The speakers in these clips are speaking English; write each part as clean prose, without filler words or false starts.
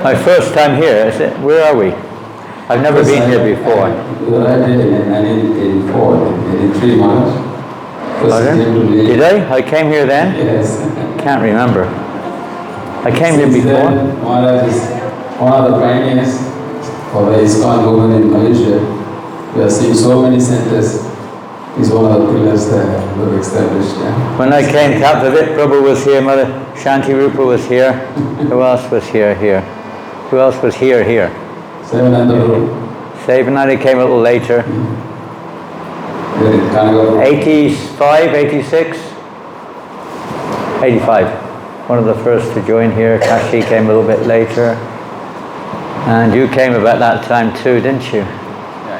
My first time here, is it? Where are we? I've never been here before. You arrived here in 1984, 83 March. Did I? I came here then? Yes. Can't remember. I came here before. Maharaj is one of the pioneers of the Iskcon movement in Malaysia. We are seeing so many centers. He's one of the pillars that were established. Yeah. When I came, Kapavit Prabhu was here, Mother Shanti Rupa was here. Who else was here? Who else was here? Sevananda came a little later. 85, 86? 85. One of the first to join here. Kashi came a little bit later. And you came about that time too, didn't you? Yeah,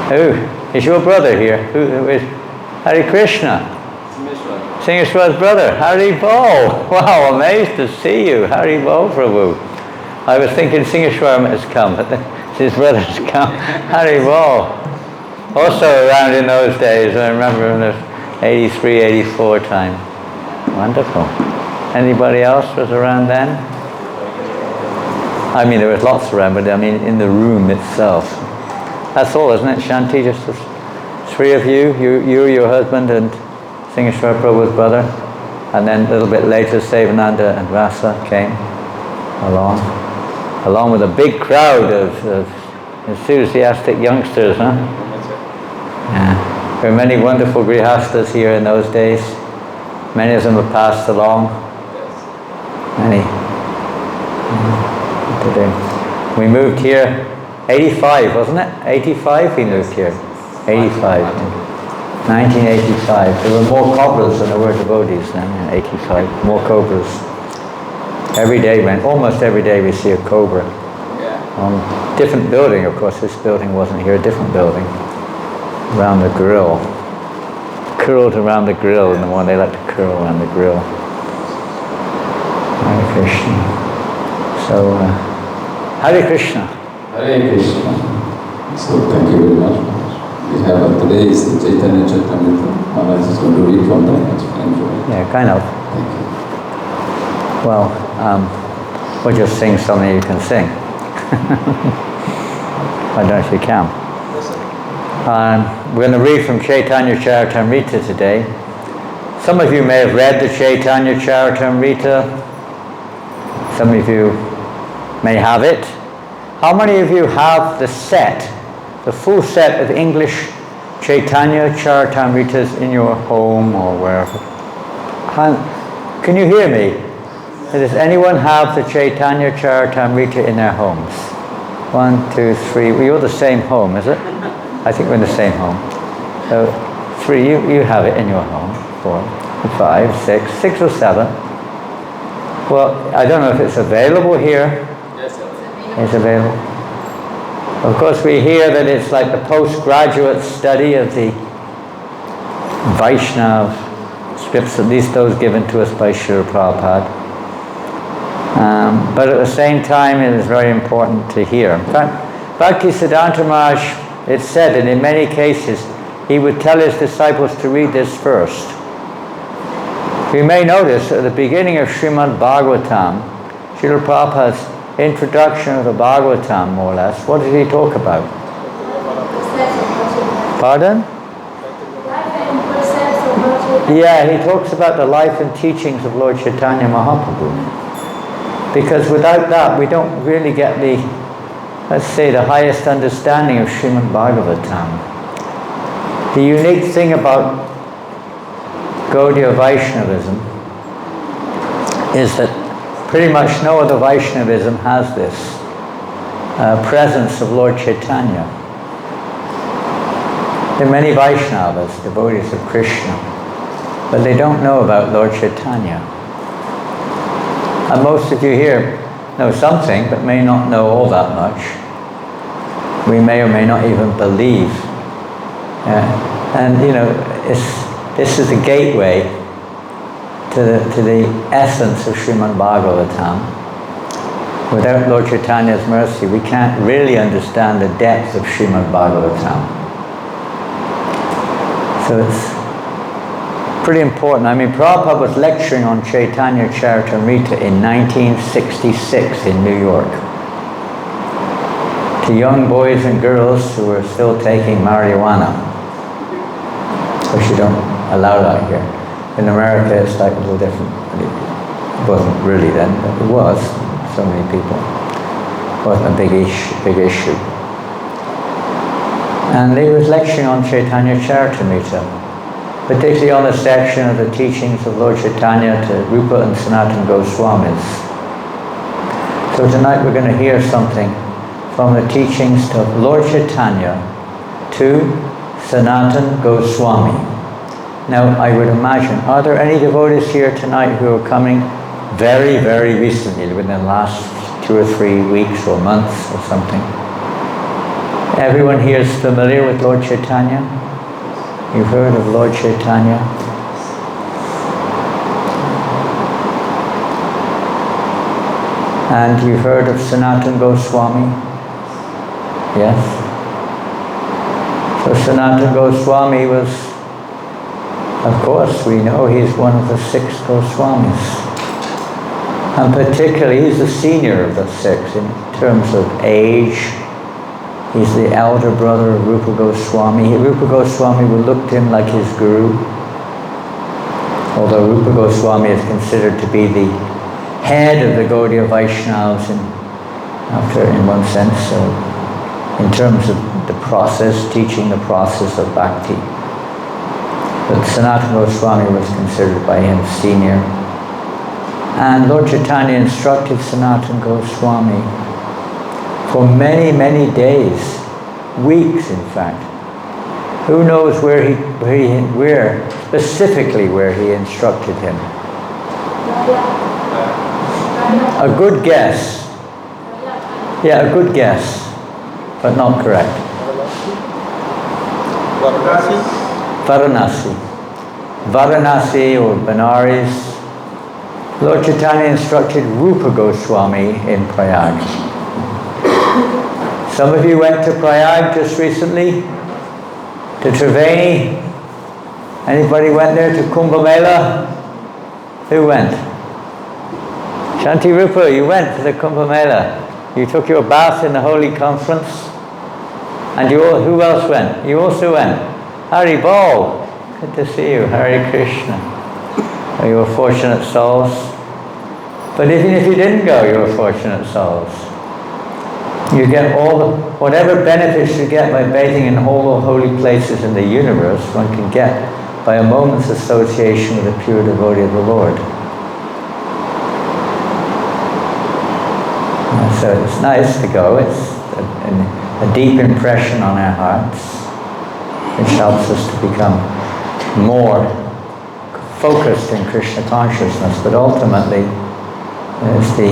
84. Who? Is your brother here? Who is? Hare Krishna. Singeshwar's brother. Hari Bol. Wow, amazed to see you. Hari Bol Prabhu. I was thinking Singeshwar has come, but his brother's come. Hari Bol. Also around in those days, I remember in the 83, 84 time. Wonderful. Anybody else was around then? I mean, there was lots around, but I mean in the room itself. That's all, isn't it, Shanti? Just the three of you, your husband, and Singeshwar Prabhu's brother. And then a little bit later, Sevananda and Rasa came along with a big crowd of enthusiastic youngsters, huh? Yeah. There were many wonderful grihastas here in those days. Many of them have passed along. Many. Today. We moved here 85, wasn't it? 85 we moved here. 85. 1985. There were more cobras than there were devotees then, 85. More cobras. Every day, almost every day we see a cobra. Different building, of course. This building wasn't here, a different building. Around the grill. Curled around the grill in the morning. They like to curl around the grill. Hare Krishna. So, Hare Krishna. Hare Krishna. So thank you very much. We have today is the Chaitanya Charitamrita. Maharaj is going to read from that. Yeah, kind of. Thank you. Well, we'll just sing something you can sing. Why don't you come? We're going to read from Chaitanya Charitamrita today. Some of you may have read the Chaitanya Charitamrita. Some of you may have it. How many of you have the full set of English Chaitanya Charitamritas in your home or wherever? Can you hear me? Does anyone have the Chaitanya Charitamrita in their homes? 1, 2, 3. Well, you're the same home, is it? I think we're in the same home. So 3, you have it in your home. 4, 5, 6 or 7. Well, I don't know if it's available here. Yes, sir. It's available. Of course, we hear that it's like the postgraduate study of the Vaishnava scripts, at least those given to us by Srila Prabhupada. But at the same time, it is very important to hear. In fact, Bhakti Siddhanta Maharaj, it's said that in many cases, he would tell his disciples to read this first. You may notice at the beginning of Srimad Bhagavatam, Srila Prabhupada's introduction of the Bhagavatam, more or less, what did he talk about? Pardon? Yeah, he talks about the life and teachings of Lord Chaitanya Mahaprabhu. Because without that, we don't really get the, let's say, the highest understanding of Srimad Bhagavatam. The unique thing about Gaudiya Vaishnavism is that pretty much no other Vaishnavism has this presence of Lord Chaitanya. There are many Vaishnavas, devotees of Krishna, but they don't know about Lord Chaitanya. And most of you here know something, but may not know all that much. We may or may not even believe. And you know, this is the gateway to the essence of Srimad Bhagavatam. Without Lord Chaitanya's mercy, we can't really understand the depth of Srimad Bhagavatam. So it's pretty important. I mean, Prabhupada was lecturing on Chaitanya Charitamrita in 1966 in New York to young boys and girls who were still taking marijuana. Of course, you don't allow that here. In America, it's like a little different. It wasn't really then, but it was. So many people. It wasn't a big issue. And he was lecturing on Chaitanya Charitamrita, particularly on the section of the teachings of Lord Chaitanya to Rupa and Sanatana Goswamis. So tonight we're going to hear something from the teachings of Lord Chaitanya to Sanatana Goswami. Now I would imagine, are there any devotees here tonight who are coming very, very recently, within the last 2 or 3 weeks or months or something? Everyone here is familiar with Lord Chaitanya? You've heard of Lord Chaitanya? And you've heard of Sanatana Goswami? Yes? So Sanatana Goswami was, of course, we know he's one of the 6 Goswamis. And particularly, he's the senior of the 6 in terms of age. He's the elder brother of Rupa Goswami. Rupa Goswami would look to him like his guru. Although Rupa Goswami is considered to be the head of the Gaudiya Vaishnavas in one sense, so in terms of the process, teaching the process of bhakti. But Sanatana Goswami was considered by him senior. And Lord Chaitanya instructed Sanatana Goswami for many, many days, weeks in fact. Who knows where specifically where he instructed him? A good guess. Yeah, a good guess, but not correct. Varanasi. Varanasi or Benares. Lord Chaitanya instructed Rupa Goswami in Prayag. Some of you went to Prayag just recently, to Triveni. Anybody went there to Kumbh Mela? Who went? Shanti Rupa, you went to the Kumbh Mela. You took your bath in the Holy Conference. And who else went? You also went. Hari Bol. Good to see you. Hare Krishna. You were fortunate souls. But even if you didn't go, you were fortunate souls. You get whatever benefits you get by bathing in all the holy places in the universe, one can get by a moment's association with a pure devotee of the Lord. And so it's nice to go. It's a deep impression on our hearts, which helps us to become more focused in Krishna consciousness, but ultimately it's the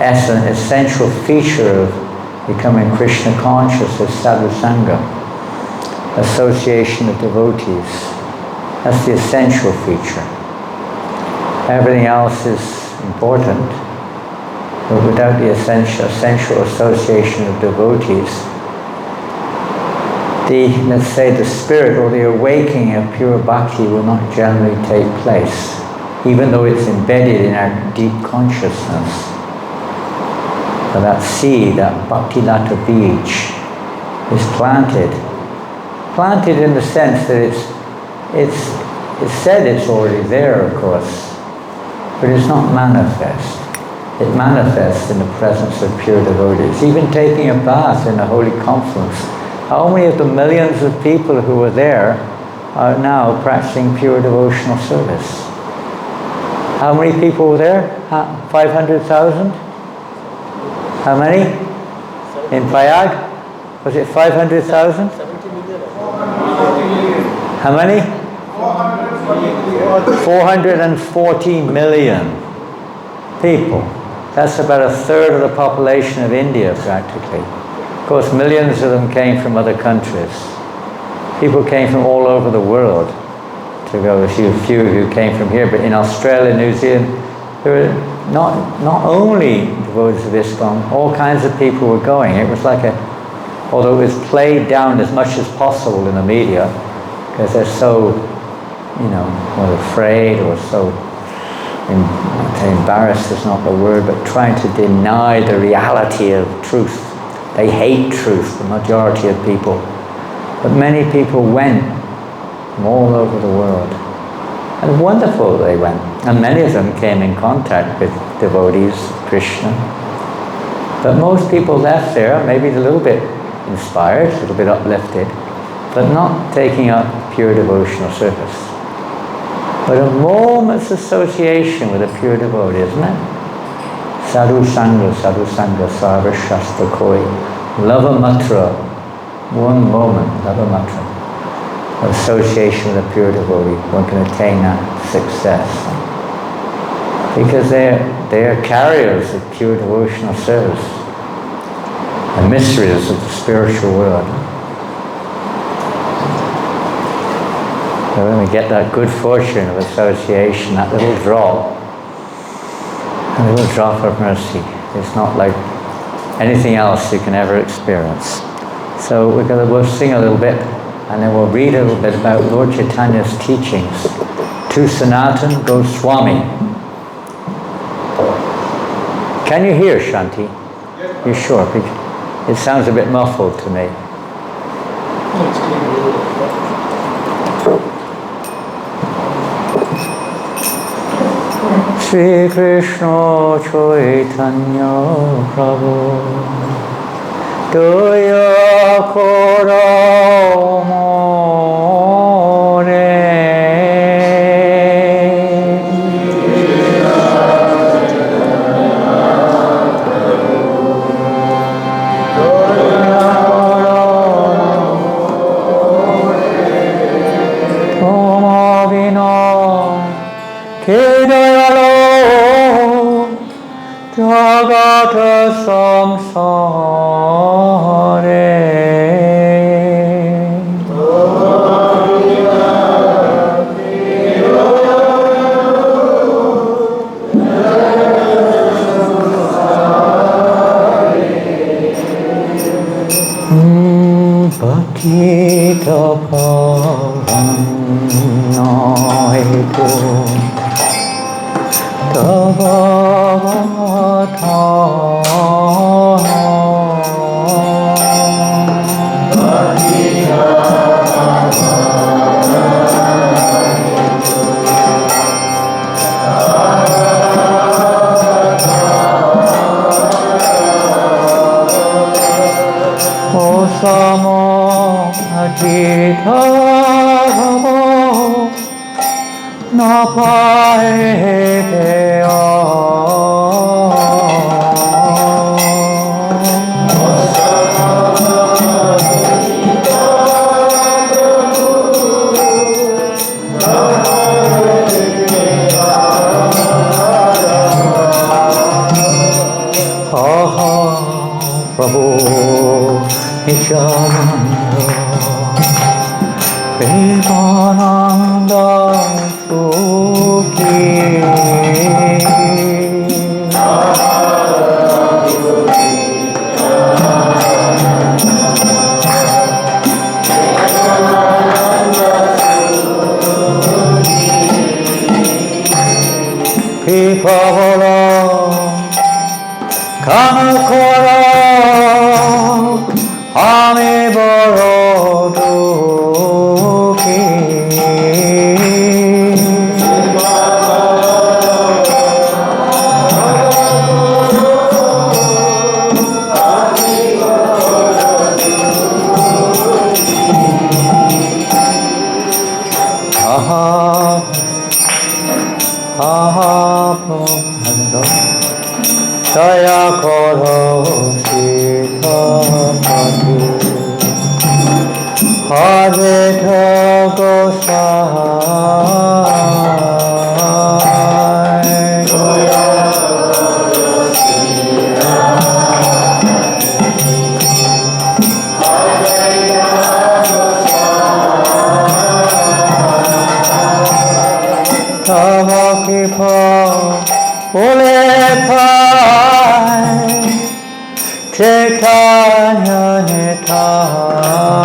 essential feature of becoming Krishna conscious is sadhusanga, association of devotees. That's the essential feature. Everything else is important, but without the essential association of devotees, let's say the spirit or the awakening of pure bhakti will not generally take place, even though it's embedded in our deep consciousness. So that seed, that bhakti lata bij, is planted in the sense that it's said it's already there, of course, but it's not manifest. It manifests in the presence of pure devotees. Even taking a bath in a holy conference, how many of the millions of people who were there are now practicing pure devotional service? How many people were there? 500,000? How many? In Prayag? Was it 500,000? 70 million. How many? 440 million people. That's about a third of the population of India, practically. Of course, millions of them came from other countries. People came from all over the world to go. A few who came from here, but in Australia, New Zealand, there were not only devotees of Iskcon, all kinds of people were going. It was like although it was played down as much as possible in the media, because they're so were afraid or so embarrassed is not the word, but trying to deny the reality of truth. They hate truth, the majority of people. But many people went from all over the world. And wonderful they went. And many of them came in contact with devotees of Krishna. But most people left there, maybe a little bit inspired, a little bit uplifted, but not taking up pure devotional service. But a moment's association with a pure devotee, isn't it? Sadhu Sangha, Sarva Shastra Koi. Lava Matra. One moment, Lava Matra. Association with a pure devotee. One can attain that success. Because they are carriers of pure devotional service. The mysteries of the spiritual world. So when we get that good fortune of association, that little drop of mercy, it's not like anything else you can ever experience. So we'll sing a little bit, and then we'll read a little bit about Lord Chaitanya's teachings to Sanatana Goswami. Can you hear, Shanti? You sure? It sounds a bit muffled to me. Shri Krishna Chaitanya Prabhu Daya Kora More Jagannatha samsare Bhakita Pavanaitu Tavavata Osamo Ajita Bhavo Napaedea Prabhu Nityananda Premananda Sukhi Pipavola Kanakora Ame Boroduki Daya Koro Sita Pati Hajita Gosai Tava Kipa Ule Pai Chaitanya Nitai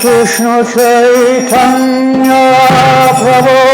Krishna Chaitanya Prabhu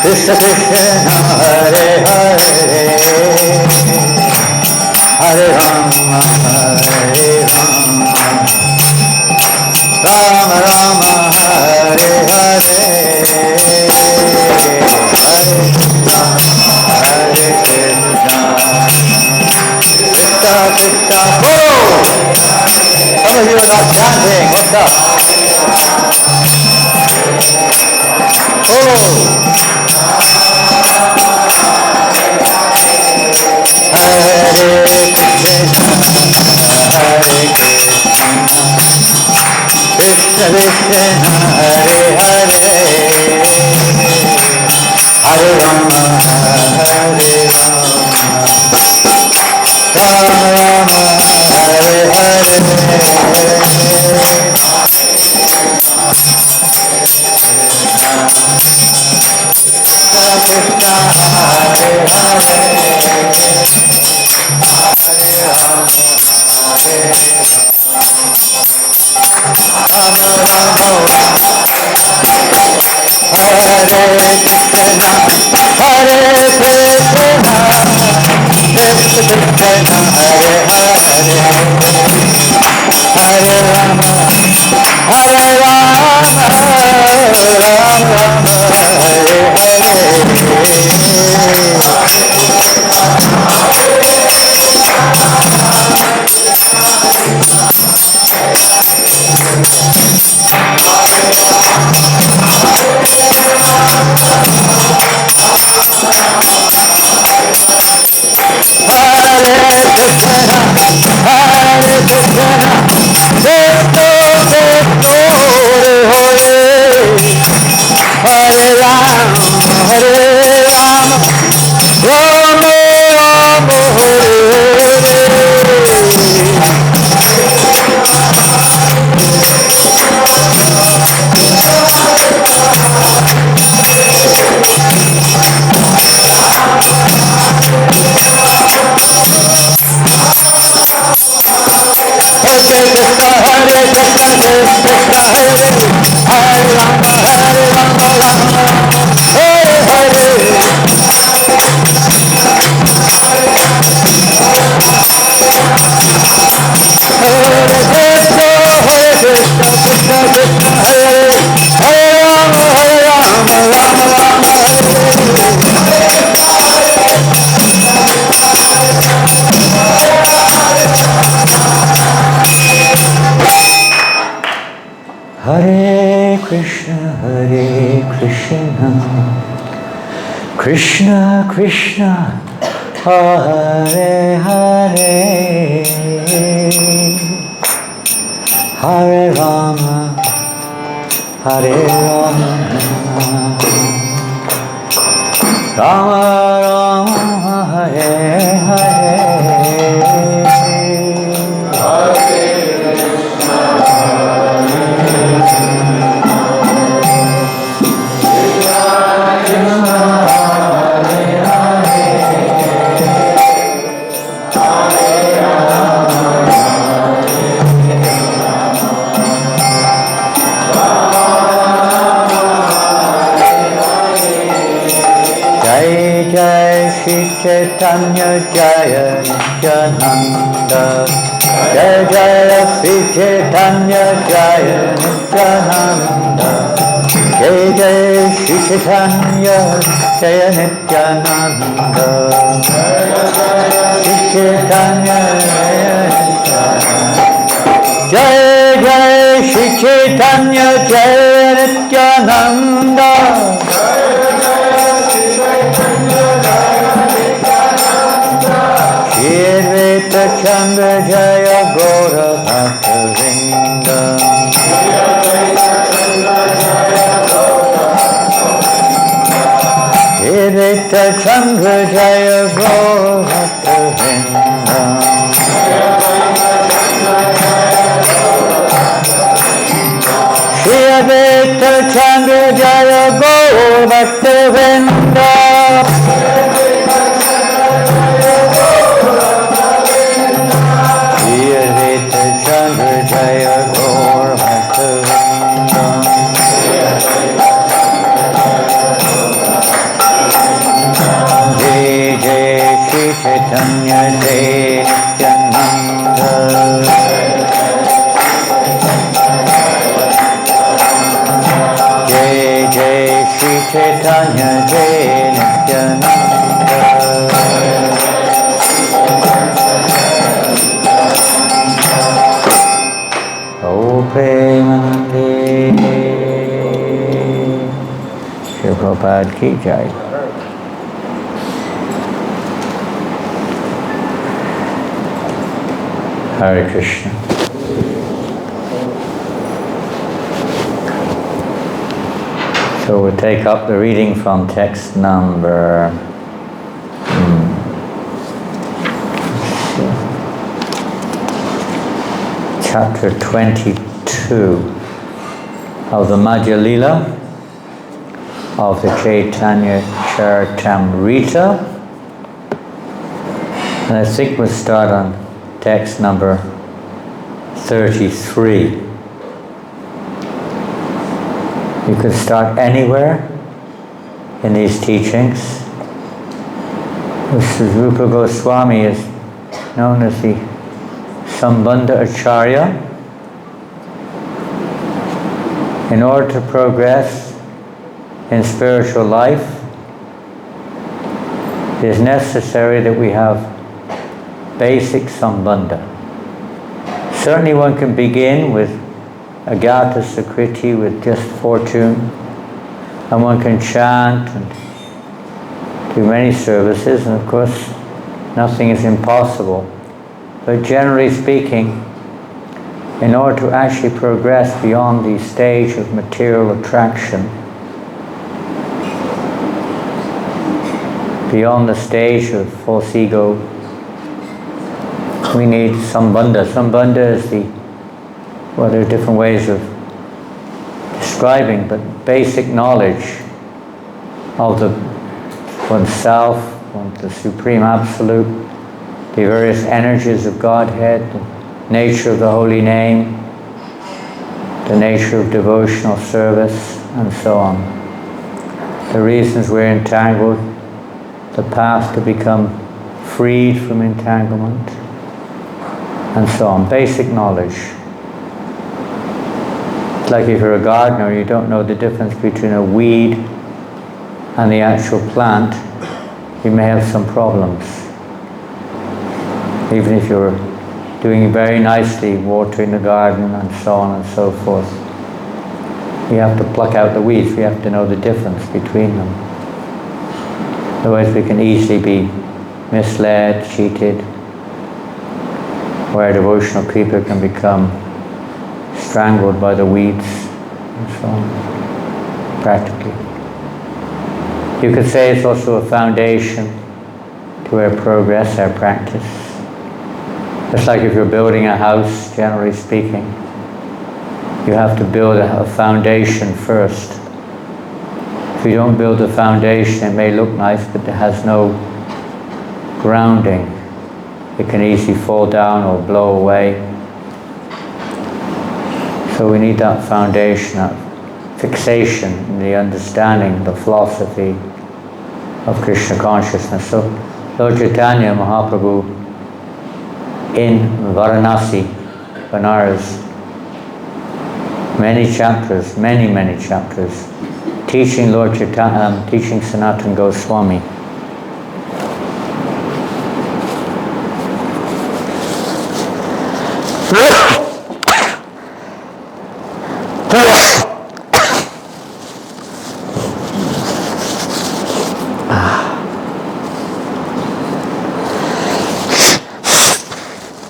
Krishna Krishna Hare Hare Hare Rama Hare Rama Rama Rama Hare Hare Hare Krishna Hare Krishna Krishna Krishna Oh! Some of you are not chanting. What's up? Oh! Hare Krishna, Hare Krishna, Krishna Krishna, Hare Hare, Hare Rama, Hare Rama, Rama Rama, Hare Hare. Krishna, Hare Hare. Hare Krishna, Krishna Krishna, Hare Hare, Hare Rama, Hare Rama, Rama Rama, Hare Hare. Shri Chaitanya Jaya Nityananda, Jaya Jaya Shri Chaitanya Jaya Nityananda, Jaya Jaya Shri Chaitanya Jaya Nityananda, Shri Chaitanya Jaya Jaya Shri Chaitanya Jaya Nityananda. Shirveta Chandra Jaya Gora Bhakta Vrinda, Shirveta Chandra Jaya Gora Bhakta Vrinda, Shirveta Chandra Jaya Gora Bhakta Vrinda. Chandra Jaya Gaur Bhakta-vrinda, Jai Jai Shri Chaitanya Jai Nityananda, Jai Jai Shri Chaitanya Jai Nityananda. Premanande, Shri Prabhupada ki jai. Hare Krishna. So we'll take up the reading from text number chapter 22 of the Madhya Lila of the Chaitanya Charitamrita, and I think we'll start on text number 33. You could start anywhere in these teachings. This is Rupa Goswami is known as the Sambandha Acharya. In order to progress in spiritual life, it is necessary that we have basic sambandha. Certainly one can begin with agata sakriti, with just fortune, and one can chant and do many services, and of course nothing is impossible. But generally speaking, in order to actually progress beyond the stage of material attraction, beyond the stage of false ego, we need sambandha. Sambandha is well, there are different ways of describing, but basic knowledge of oneself, the Supreme Absolute, the various energies of Godhead, the nature of the holy name, the nature of devotional service, and so on. The reasons we're entangled, the path to become freed from entanglement, and so on. Basic knowledge. It's like if you're a gardener, you don't know the difference between a weed and the actual plant, you may have some problems. Even if you're doing very nicely, watering the garden and so on and so forth. We have to pluck out the weeds. We have to know the difference between them. Otherwise we can easily be misled, cheated, where devotional people can become strangled by the weeds and so on, practically. You could say it's also a foundation to our progress, our practice. Just like if you're building a house, generally speaking, you have to build a foundation first. If you don't build a foundation, it may look nice, but it has no grounding. It can easily fall down or blow away. So we need that foundation, that fixation in the understanding, the philosophy of Krishna consciousness. So Lord Chaitanya Mahaprabhu in Varanasi, Benares, many chapters, many chapters, teaching Lord Chaitanya, teaching Sanatana Goswami.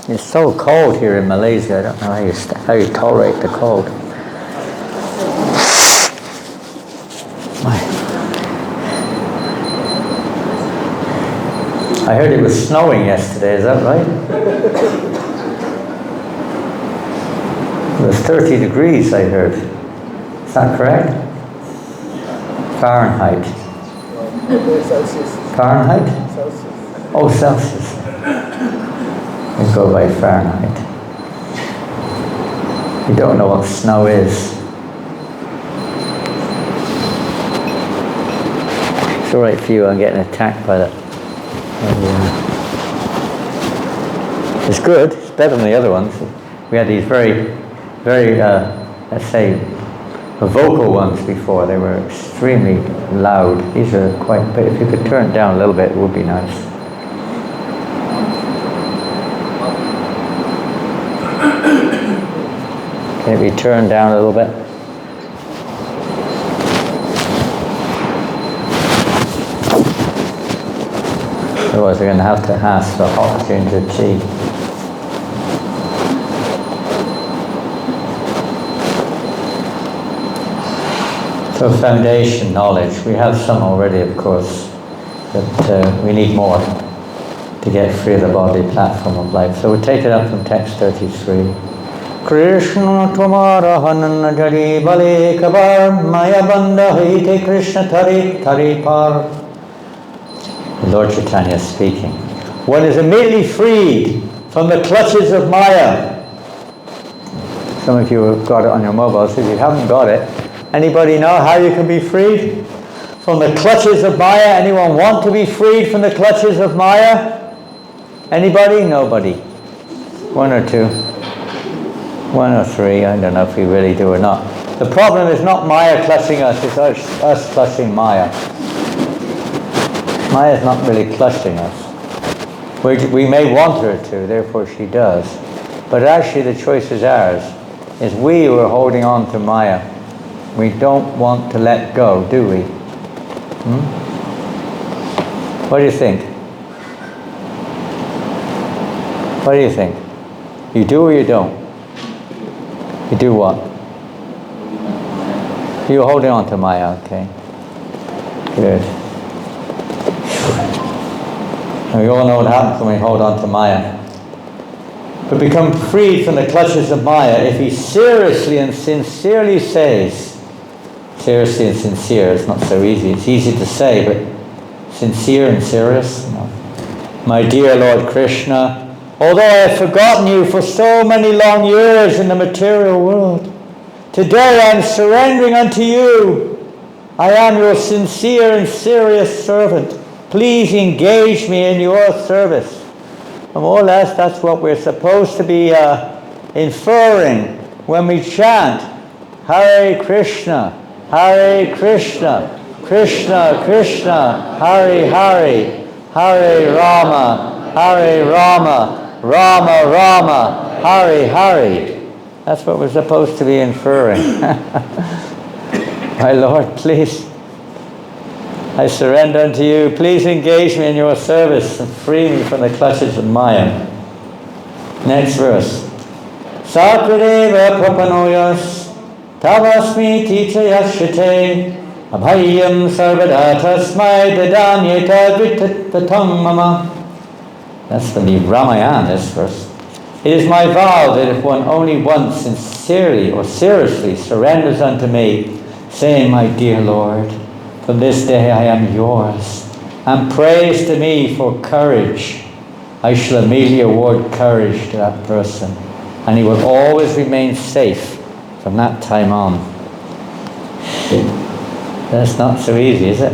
It's so cold here in Malaysia. I don't know how you tolerate the cold. I heard it was snowing yesterday, is that right? It was 30 degrees, I heard. Is that correct? Fahrenheit. Fahrenheit? Oh, Celsius. We go by Fahrenheit. You don't know what snow is. It's all right for you, I'm getting attacked by that. It's good, it's better than the other ones. We had these very, let's say, vocal ones before. They were extremely loud. These are quite, but if you could turn it down a little bit, it would be nice. Can it be turned down a little bit? Otherwise we're going to have to ask for hot ginger tea. So foundation knowledge, we have some already of course, but we need more to get free of the body platform of life. So we'll take it up from text 33. Krishna Tumara Hananajari Bale Kabar Maya Banda Hite Krishna Tari Par. Lord Chaitanya speaking. One is immediately freed from the clutches of Maya. Some of you have got it on your mobiles. If you haven't got it, anybody know how you can be freed from the clutches of Maya? Anyone want to be freed from the clutches of Maya? Anybody? Nobody. One or two. One or three. I don't know if we really do or not. The problem is not Maya clutching us, it's us clutching Maya. Maya is not really clutching us. We may want her to, therefore she does. But actually the choice is ours. It's we who are holding on to Maya. We don't want to let go, do we? What do you think? What do you think? You do or you don't? You do what? You're holding on to Maya, okay. Good. And we all know what happens when we hold on to Maya. But become freed from the clutches of Maya if he seriously and sincerely says, seriously and sincere, it's not so easy. It's easy to say, but sincere and serious? No. My dear Lord Krishna, although I have forgotten you for so many long years in the material world, today I am surrendering unto you. I am your sincere and serious servant. Please engage me in your service. And more or less that's what we're supposed to be inferring when we chant Hare Krishna, Hare Krishna, Krishna Krishna, Hare Hare, Hare Rama, Hare Rama, Rama Rama, Hare Hare. That's what we're supposed to be inferring. My Lord, please, I surrender unto you. Please engage me in your service and free me from the clutches of Maya. Next verse. Satvedeva prapanoyas tavasmi tichayashate abhayam sarvada tasmai dadanyeta vittatam mama. That's from the Ramayana, this verse. It is my vow that if one only once sincerely or seriously surrenders unto me, saying, my dear Lord, from this day I am yours, and prays to me for courage, I shall immediately award courage to that person, and he will always remain safe from that time on. That's not so easy, is it?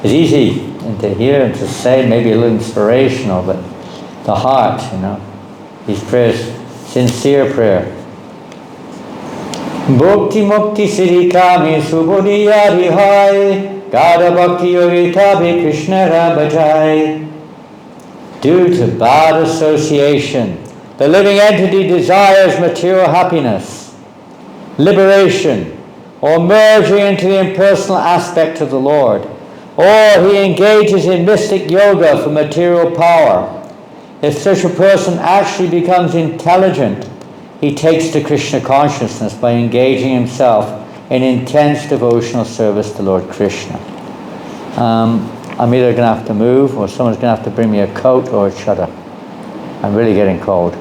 It's easy to hear and to say, maybe a little inspirational, but the heart, these prayers, sincere prayer. Bhakti mukti siddhi kami subodhi adhihai Gada bhakti yogi tabi Krishna rabhajai. Due to bad association, the living entity desires material happiness, liberation, or merging into the impersonal aspect of the Lord, or he engages in mystic yoga for material power. If such a person actually becomes intelligent, he takes to Krishna consciousness by engaging himself in intense devotional service to Lord Krishna. I'm either going to have to move, or someone's going to have to bring me a coat or a shutter. I'm really getting cold.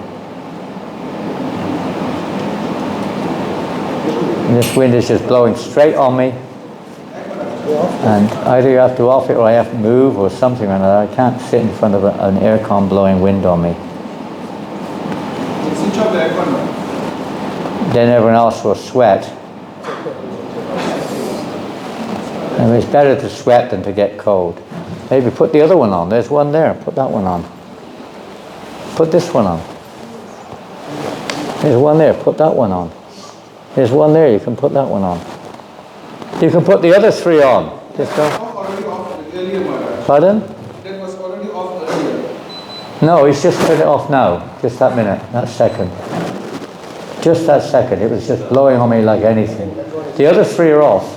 And this wind is just blowing straight on me. And either you have to off it or I have to move or something or another. I can't sit in front of an aircon blowing wind on me. Switch off the aircon. Then everyone else will sweat. And it's better to sweat than to get cold. Maybe put the other one on. There's one there. Put that one on. Put this one on. There's one there. Put that one on. There's one there. You can put that one on. You can put the other three on. Just don't. Already off earlier, Maharaj. Pardon? That was already off earlier. No, he's just turned it off now. Just that minute. That second. Just that second. It was just blowing on me like anything. The other three are off.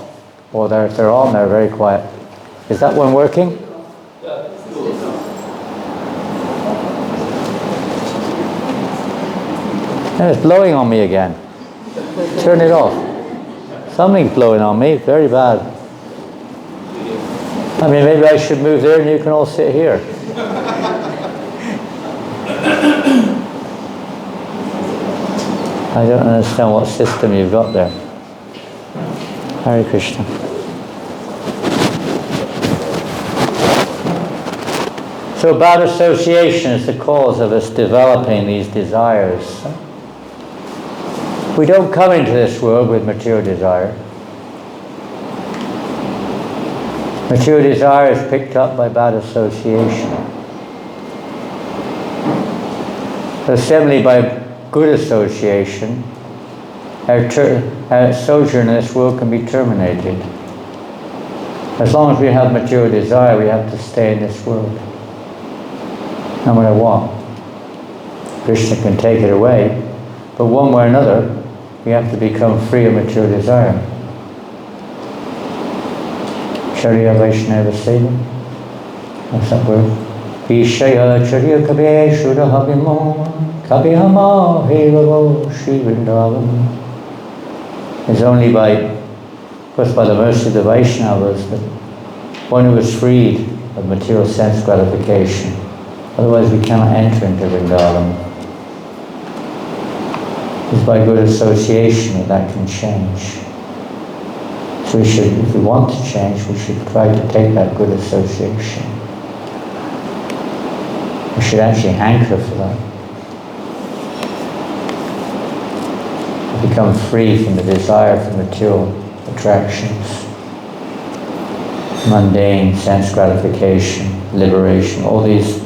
Or if they're on, they're very quiet. Is that one working? And it's blowing on me again. Turn it off. Something's blowing on me, very bad. I mean, maybe I should move there and you can all sit here. I don't understand what system you've got there. Hare Krishna. So bad association is the cause of us developing these desires. We don't come into this world with material desire. Material desire is picked up by bad association. So similarly, by good association, our sojourn in this world can be terminated. As long as we have material desire, we have to stay in this world. No matter what. Krishna can take it away, but one way or another, we have to become free of material desire. Charya Vaishnava Seva. What's that word? Vishaya Charya Kabhe Shuddha Bhimo Kabhihama Hevavo Shri Vrindavan. It's only by, of course, by the mercy of the Vaishnavas that one who is freed of material sense gratification. Otherwise we cannot enter into Vrindavan. It's by good association that can change. So we should, if we want to change, we should try to take that good association. We should actually hanker for that. Become free from the desire for material attractions, mundane sense gratification, liberation, all these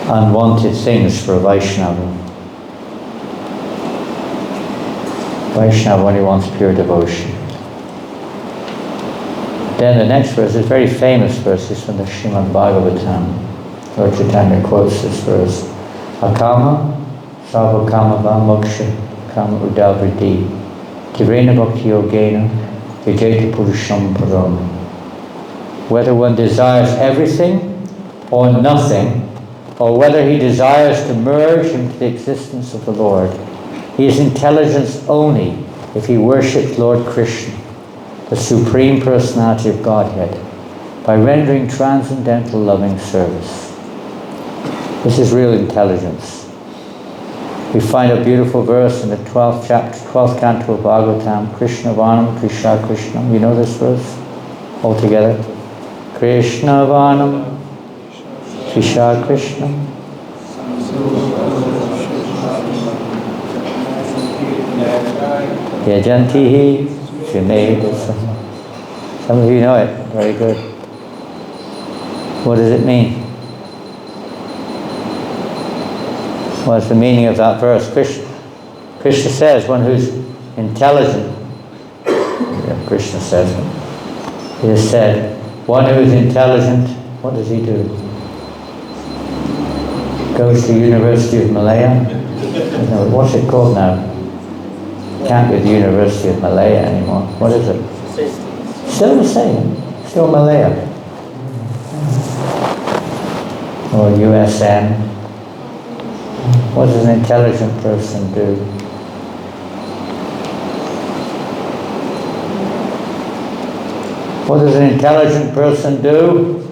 unwanted things for a Vaishnava. Vaishnava only wants pure devotion. Then the next verse is a very famous verse, is from the Srimad Bhagavatam. Lord Chaitanya quotes this verse. Akama, Sarva Kama Va Moksha Kama Udavriti Tirena Bhakti Yogena Vijayati Purusham Param. Whether one desires everything or nothing, or whether he desires to merge into the existence of the Lord, he is intelligence only if he worships Lord Krishna, the Supreme Personality of Godhead, by rendering transcendental loving service. This is real intelligence. We find a beautiful verse in the 12th chapter, 12th canto of Bhagavatam, Krishna Vanam Krishna Krishna. You know this verse? All together. Krishna Vanam Krishna Krishna. Yajantihi Srimedasa. Some of you know it. Very good. What does it mean? What's the meaning of that verse? Krishna says, one who's intelligent, Krishna says, he has said, one who is intelligent, what does he do? Goes to the University of Malaya? No, what's it called now? Can't be the University of Malaya anymore. What is it? Still the same. Still Malaya. Or USM. What does an intelligent person do? What does an intelligent person do?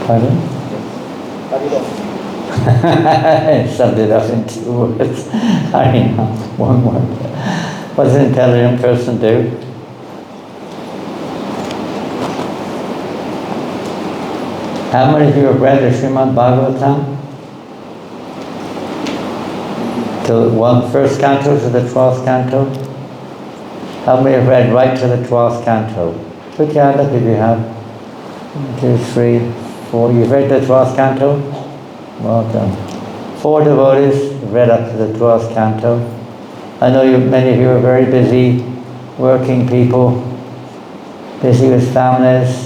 Pardon? Summed it up in 2 words. Harina, 1 word. What does an intelligent person do? How many of you have read the Srimad Bhagavatam? Till first canto to the 12th canto? How many have read right to the 12th canto? Put your hand up if you have. 1, 2, 3, 4. You've read the 12th canto? Well done. 4 devotees have read up to the 12th canto. I know many of you are very busy, working people, busy with families.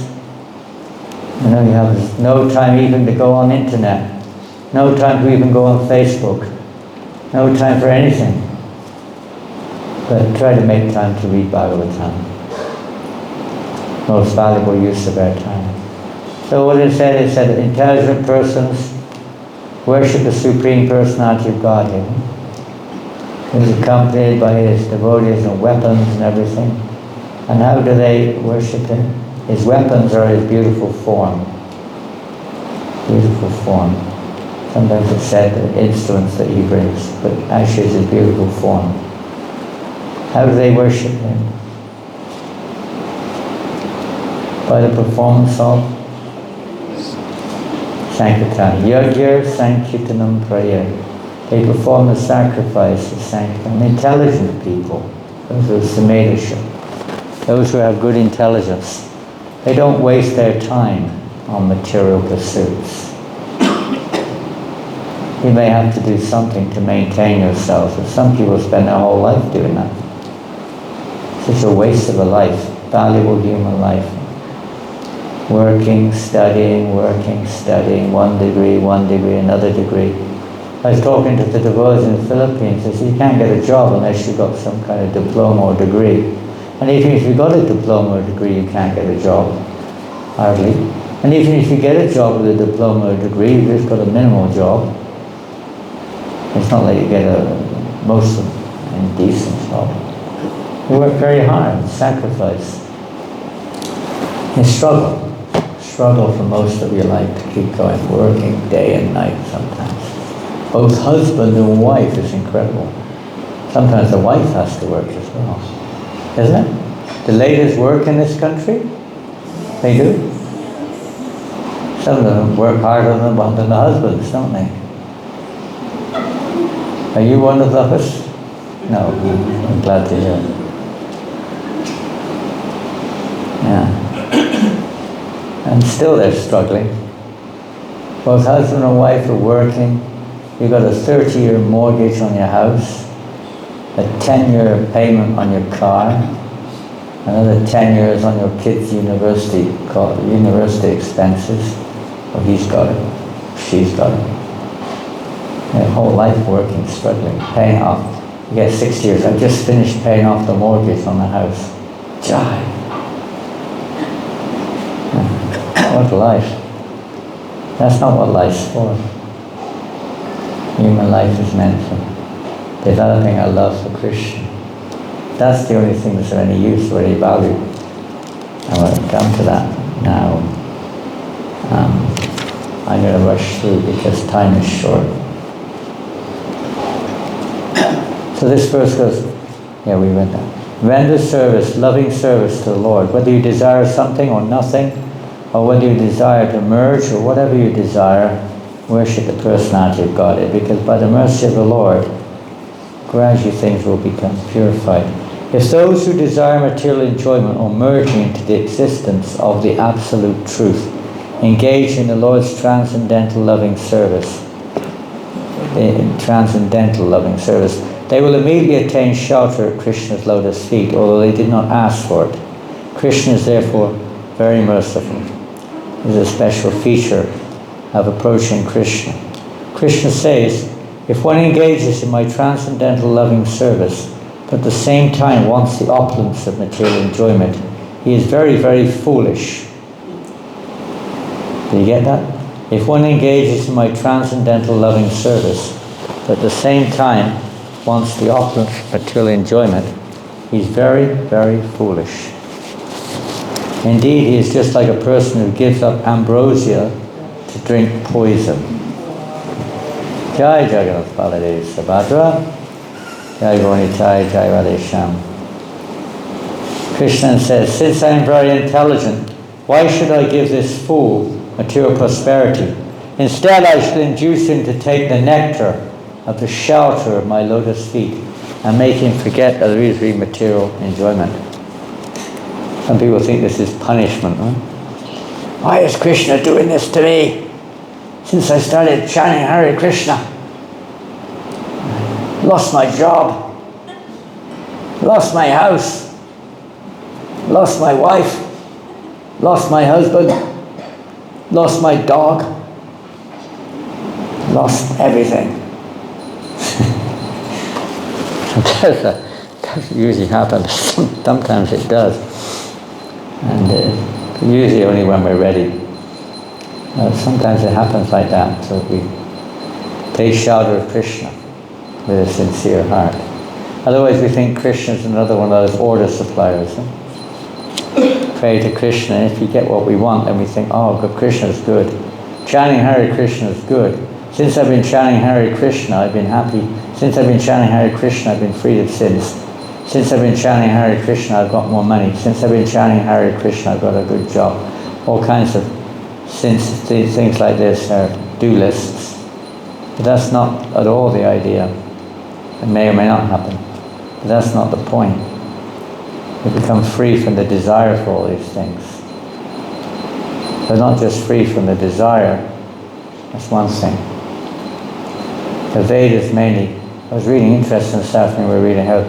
You know, you have no time even to go on internet, no time to even go on Facebook, no time for anything. But try to make time to read Bhagavatam. Most valuable use of our time. So what it said that intelligent persons worship the Supreme Personality of Godhead. He's accompanied by his devotees and weapons and everything. And how do they worship him? His weapons are his beautiful form. Beautiful form. Sometimes it's said the instruments that he brings, but actually it's his beautiful form. How do they worship him? By the performance of Sankirtan. Yajna Sankirtanam Praya. They perform the sacrifice of Sankirtan. Intelligent people, those who are Samedasha, those who have good intelligence. They don't waste their time on material pursuits. You may have to do something to maintain yourself, but some people spend their whole life doing that. It's just a waste of a life, valuable human life. Working, studying, 1 degree, another degree. I was talking to the devotees in the Philippines. They said, you can't get a job unless you've got some kind of diploma or degree. And even if you've got a diploma or degree, you can't get a job, hardly. And even if you get a job with a diploma or degree, you've just got a minimal job. It's not like you get most of a decent job. You work very hard, sacrifice. You struggle for most of your life to keep going, working day and night sometimes. Both husband and wife is incredible. Sometimes the wife has to work as well. Isn't it? The ladies work in this country? They do. Some of them work harder than the husbands, don't they? Are you one of those? No, I'm glad to hear. Yeah. And still they're struggling. Both husband and wife are working. You've got a 30-year mortgage on your house, a 10-year payment on your car, another 10 years on your kids' university expenses. Well, he's got it. she's got her whole life working, struggling, paying off. You get 60 years, I've just finished paying off the mortgage on the house. Joy. What life? That's not what life's for. Human life is meant for developing our love for Krishna. That's the only thing that's of any use or any value. I want to come to that now. I'm going to rush through because time is short. So this verse goes, yeah, we read that. Render service, loving service to the Lord, whether you desire something or nothing, or whether you desire to merge, or whatever you desire, worship the personality of Godhead, because by the mercy of the Lord, gradually things will become purified. If those who desire material enjoyment or merging into the existence of the absolute truth engage in the Lord's transcendental loving service, they will immediately attain shelter at Krishna's lotus feet, although they did not ask for it. Krishna is therefore very merciful. It is a special feature of approaching Krishna. Krishna says, if one engages in my transcendental loving service, but at the same time wants the opulence of material enjoyment, he is very, very foolish. Do you get that? If one engages in my transcendental loving service, but at the same time wants the opulence of material enjoyment, he's very, very foolish. Indeed, he is just like a person who gives up ambrosia to drink poison. Jai Jagannatha Baladev Subhadra, Jai Gaunitai, Jai Radhesham. Krishna says, since I am very intelligent, why should I give this fool material prosperity? Instead, I should induce him to take the nectar of the shelter of my lotus feet and make him forget illusory material enjoyment. Some people think this is punishment. Huh? Why is Krishna doing this to me? Since I started chanting Hare Krishna, lost my job, lost my house, lost my wife, lost my husband, lost my dog, lost everything. That doesn't usually happen. Sometimes it does. And usually only when we're ready. Sometimes it happens like that, so we take shelter of Krishna with a sincere heart. Otherwise we think Krishna is another one of those order suppliers. Huh? Pray to Krishna, and if we get what we want, then we think, oh, good, Krishna is good. Chanting Hare Krishna is good. Since I've been chanting Hare Krishna, I've been happy. Since I've been chanting Hare Krishna, I've been freed of sins. Since I've been chanting Hare Krishna, I've got more money. Since I've been chanting Hare Krishna, I've got a good job. All kinds of things like this are do lists. But that's not at all the idea. It may or may not happen. But that's not the point. We become free from the desire for all these things. But not just free from the desire. That's one thing. The Vedas mainly, I was reading interesting this afternoon, we were reading how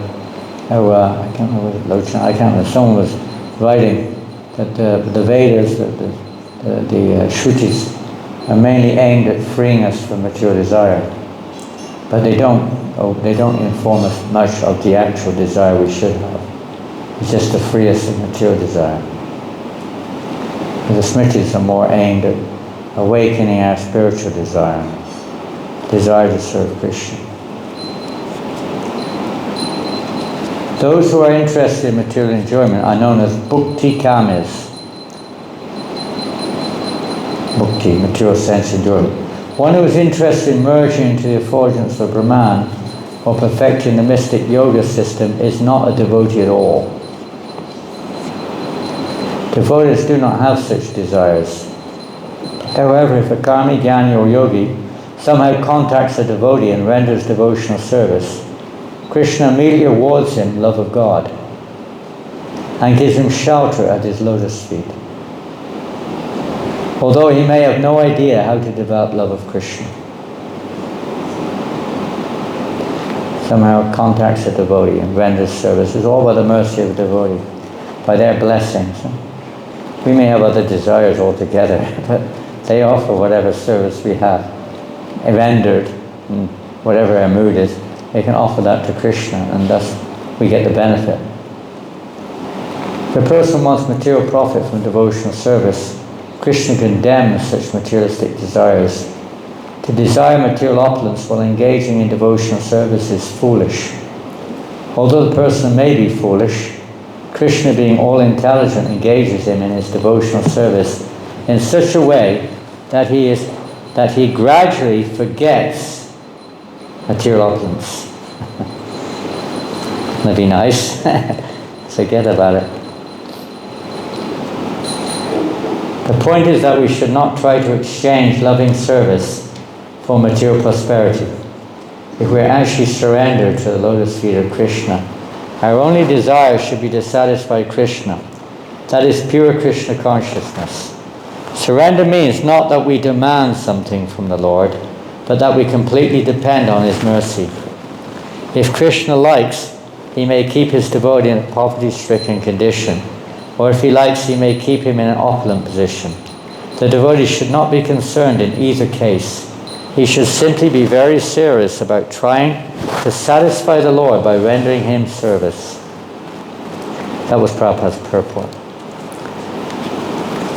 I can't remember, someone was writing that the Vedas, the Shrutis, are mainly aimed at freeing us from material desire. But they don't inform us much of the actual desire we should have. It's just to free us of material desire. But the Smritis are more aimed at awakening our spiritual desire to serve Krishna. Those who are interested in material enjoyment are known as bhukti kamis. Bhukti, material sense enjoyment. One who is interested in merging into the effulgence of Brahman or perfecting the mystic yoga system is not a devotee at all. Devotees do not have such desires. However, if a karmi, jnani or yogi somehow contacts a devotee and renders devotional service, Krishna immediately awards him love of God and gives him shelter at his lotus feet. Although he may have no idea how to develop love of Krishna. Somehow contacts a devotee and renders service. It's all by the mercy of the devotee, by their blessings. We may have other desires altogether, but they offer whatever service we have rendered, whatever our mood is, they can offer that to Krishna, and thus we get the benefit. If a person wants material profit from devotional service, Krishna condemns such materialistic desires. To desire material opulence while engaging in devotional service is foolish. Although the person may be foolish, Krishna, being all-intelligent, engages him in his devotional service in such a way that he gradually forgets material opulence. That'd be nice. Forget about it. The point is that we should not try to exchange loving service for material prosperity. If we're actually surrendered to the lotus feet of Krishna, our only desire should be to satisfy Krishna. That is pure Krishna consciousness. Surrender means not that we demand something from the Lord, but that we completely depend on His mercy. If Krishna likes, He may keep His devotee in a poverty-stricken condition, or if He likes, He may keep him in an opulent position. The devotee should not be concerned in either case. He should simply be very serious about trying to satisfy the Lord by rendering Him service. That was Prabhupada's purport.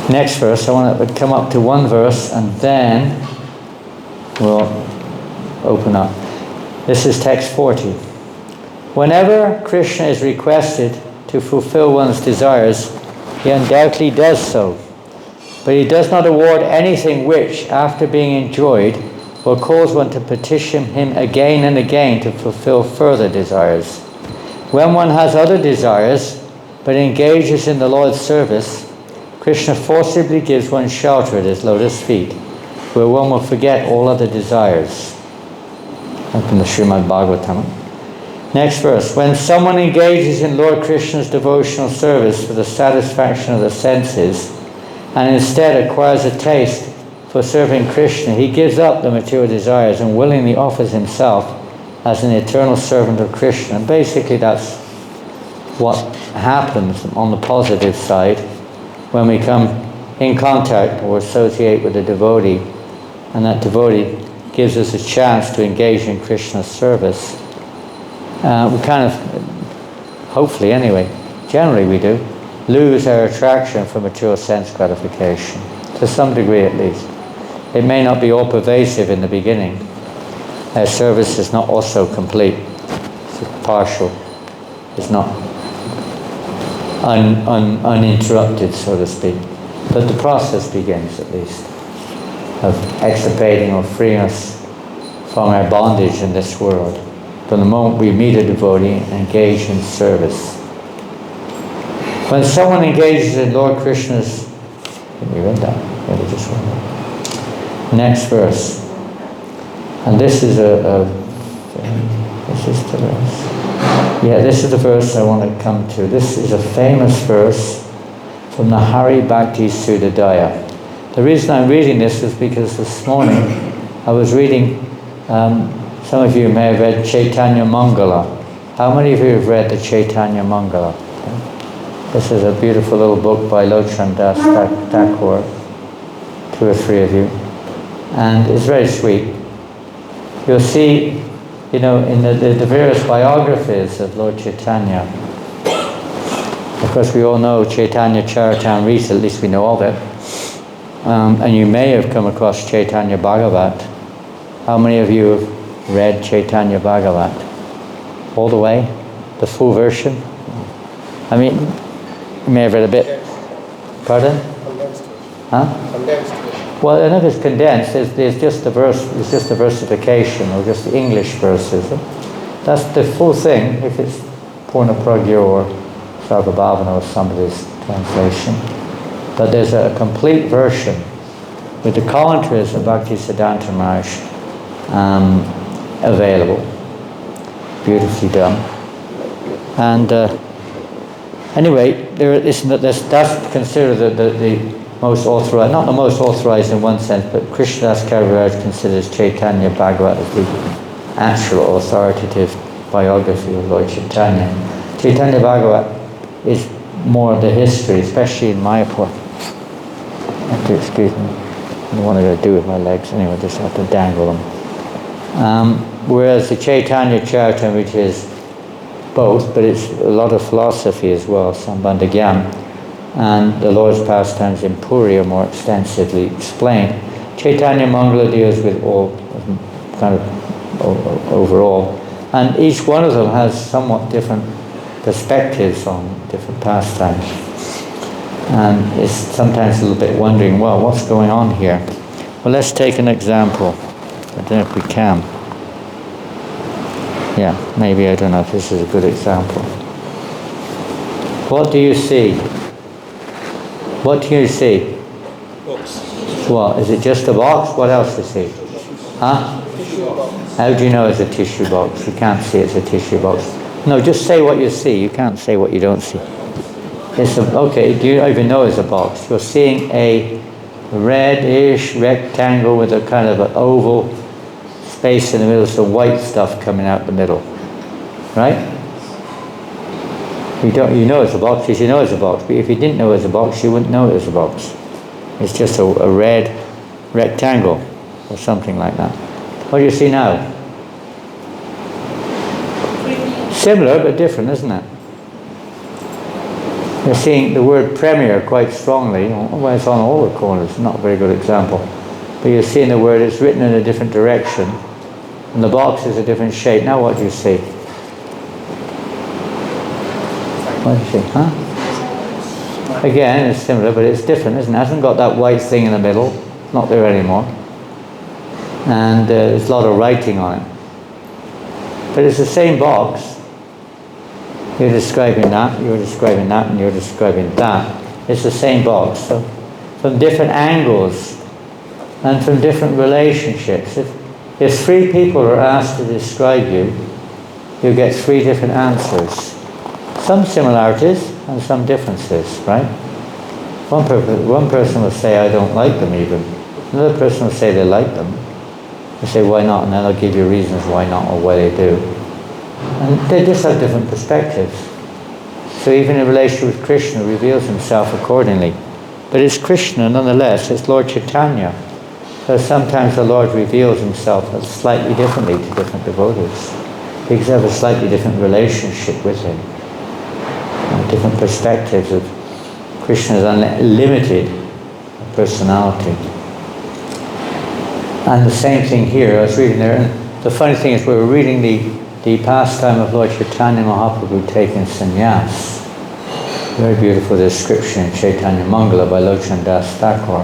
Next verse, I want to come up to one verse and then we'll open up. This is text 40. Whenever Krishna is requested to fulfill one's desires, He undoubtedly does so. But He does not award anything which, after being enjoyed, will cause one to petition Him again and again to fulfill further desires. When one has other desires, but engages in the Lord's service, Krishna forcibly gives one shelter at His lotus feet, where one will forget all other desires. That's from the Srimad Bhagavatam. Next verse. When someone engages in Lord Krishna's devotional service for the satisfaction of the senses, and instead acquires a taste for serving Krishna, he gives up the material desires and willingly offers himself as an eternal servant of Krishna. And basically that's what happens on the positive side when we come in contact or associate with a devotee, and that devotee gives us a chance to engage in Krishna's service. We kind of, hopefully anyway, generally we do, lose our attraction for material sense gratification, to some degree at least. It may not be all pervasive in the beginning. Our service is not also complete. It's partial. It's not uninterrupted, so to speak. But the process begins, at least, of extirpating or freeing us from our bondage in this world. From the moment we meet a devotee and engage in service. When someone engages in Lord Krishna's... We read that? Yeah, we just read that. Next verse. And this is this is the verse. Yeah, this is the verse I want to come to. This is a famous verse from the Hari Bhakti Sudadaya. The reason I'm reading this is because this morning I was reading, some of you may have read Chaitanya Mangala. How many of you have read the Chaitanya Mangala? This is a beautiful little book by Lochan Das Thakur, 2 or 3 of you. And it's very sweet. You'll see, in the various biographies of Lord Chaitanya, of course we all know Chaitanya Charitamrita, at least we know of it. And you may have come across Chaitanya Bhagavat. How many of you have read Chaitanya Bhagavat? All the way? The full version? I mean, you may have read a bit. Pardon? Condensed. Huh? Condensed. Well, I know it's condensed. There's just the verse. It's just the versification, or just the English verses. That's the full thing. If it's Purna Pragya or Sarvabhavana or somebody's translation, but there's a complete version with the commentaries of Bhakti Siddhanta Maharaj available, beautifully done. And anyway, that's considered the most authorized, not the most authorized in one sense, but Krishnadas Kaviraj considers Chaitanya Bhagavat as the actual authoritative biography of Lord Chaitanya. Chaitanya Bhagavat is more of the history, especially in Mayapur. Excuse me. don't know what I'm going to do with my legs. Anyway, I just have to dangle them. Whereas the Chaitanya Charitamrita is both, but it's a lot of philosophy as well, Sambandha Gyan. And the Lord's pastimes in Puri are more extensively explained. Chaitanya Mangala deals with all, kind of overall. And each one of them has somewhat different perspectives on different pastimes. And it's sometimes a little bit wondering, well, what's going on here? Well, let's take an example. I don't know if we can. Yeah, maybe, I don't know if this is a good example. What do you see? What do you see? Box. What? Is it just a box? What else do you see? Huh? Tissue box. How do you know it's a tissue box? You can't see it's a tissue box. No, just say what you see. You can't say what you don't see. It's okay, do you even know it's a box? You're seeing a reddish rectangle with a kind of an oval space in the middle, some white stuff coming out the middle. Right? You know it's a box because you know it's a box, but if you didn't know it was a box, you wouldn't know it was a box. It's just a red rectangle or something like that. What do you see now? Similar but different, isn't it? You're seeing the word premier quite strongly. Well, it's on all the corners, not a very good example. But you're seeing the word, it's written in a different direction, and the box is a different shape. Now what do you see? What do you see, huh? Again, it's similar, but it's different, isn't it? It hasn't got that white thing in the middle. It's not there anymore. And there's a lot of writing on it. But it's the same box. You're describing that, you're describing that, and you're describing that. It's the same box. So from different angles and from different relationships. If three people are asked to describe you, you get three different answers. Some similarities and some differences, right? One person will say, I don't like them even. Another person will say they like them. You say, why not? And then they'll give you reasons why not or why they do. And they just have different perspectives. So even in relation with Krishna, reveals himself accordingly. But it's Krishna nonetheless, it's Lord Chaitanya. So sometimes the Lord reveals himself slightly differently to different devotees. Because they have a slightly different relationship with him. And different perspectives of Krishna's unlimited personality. And the same thing here, I was reading there, and the funny thing is we were reading the pastime of Lord Chaitanya Mahaprabhu taking sannyas. Very beautiful description in Chaitanya Mangala by Lochan Das Thakur.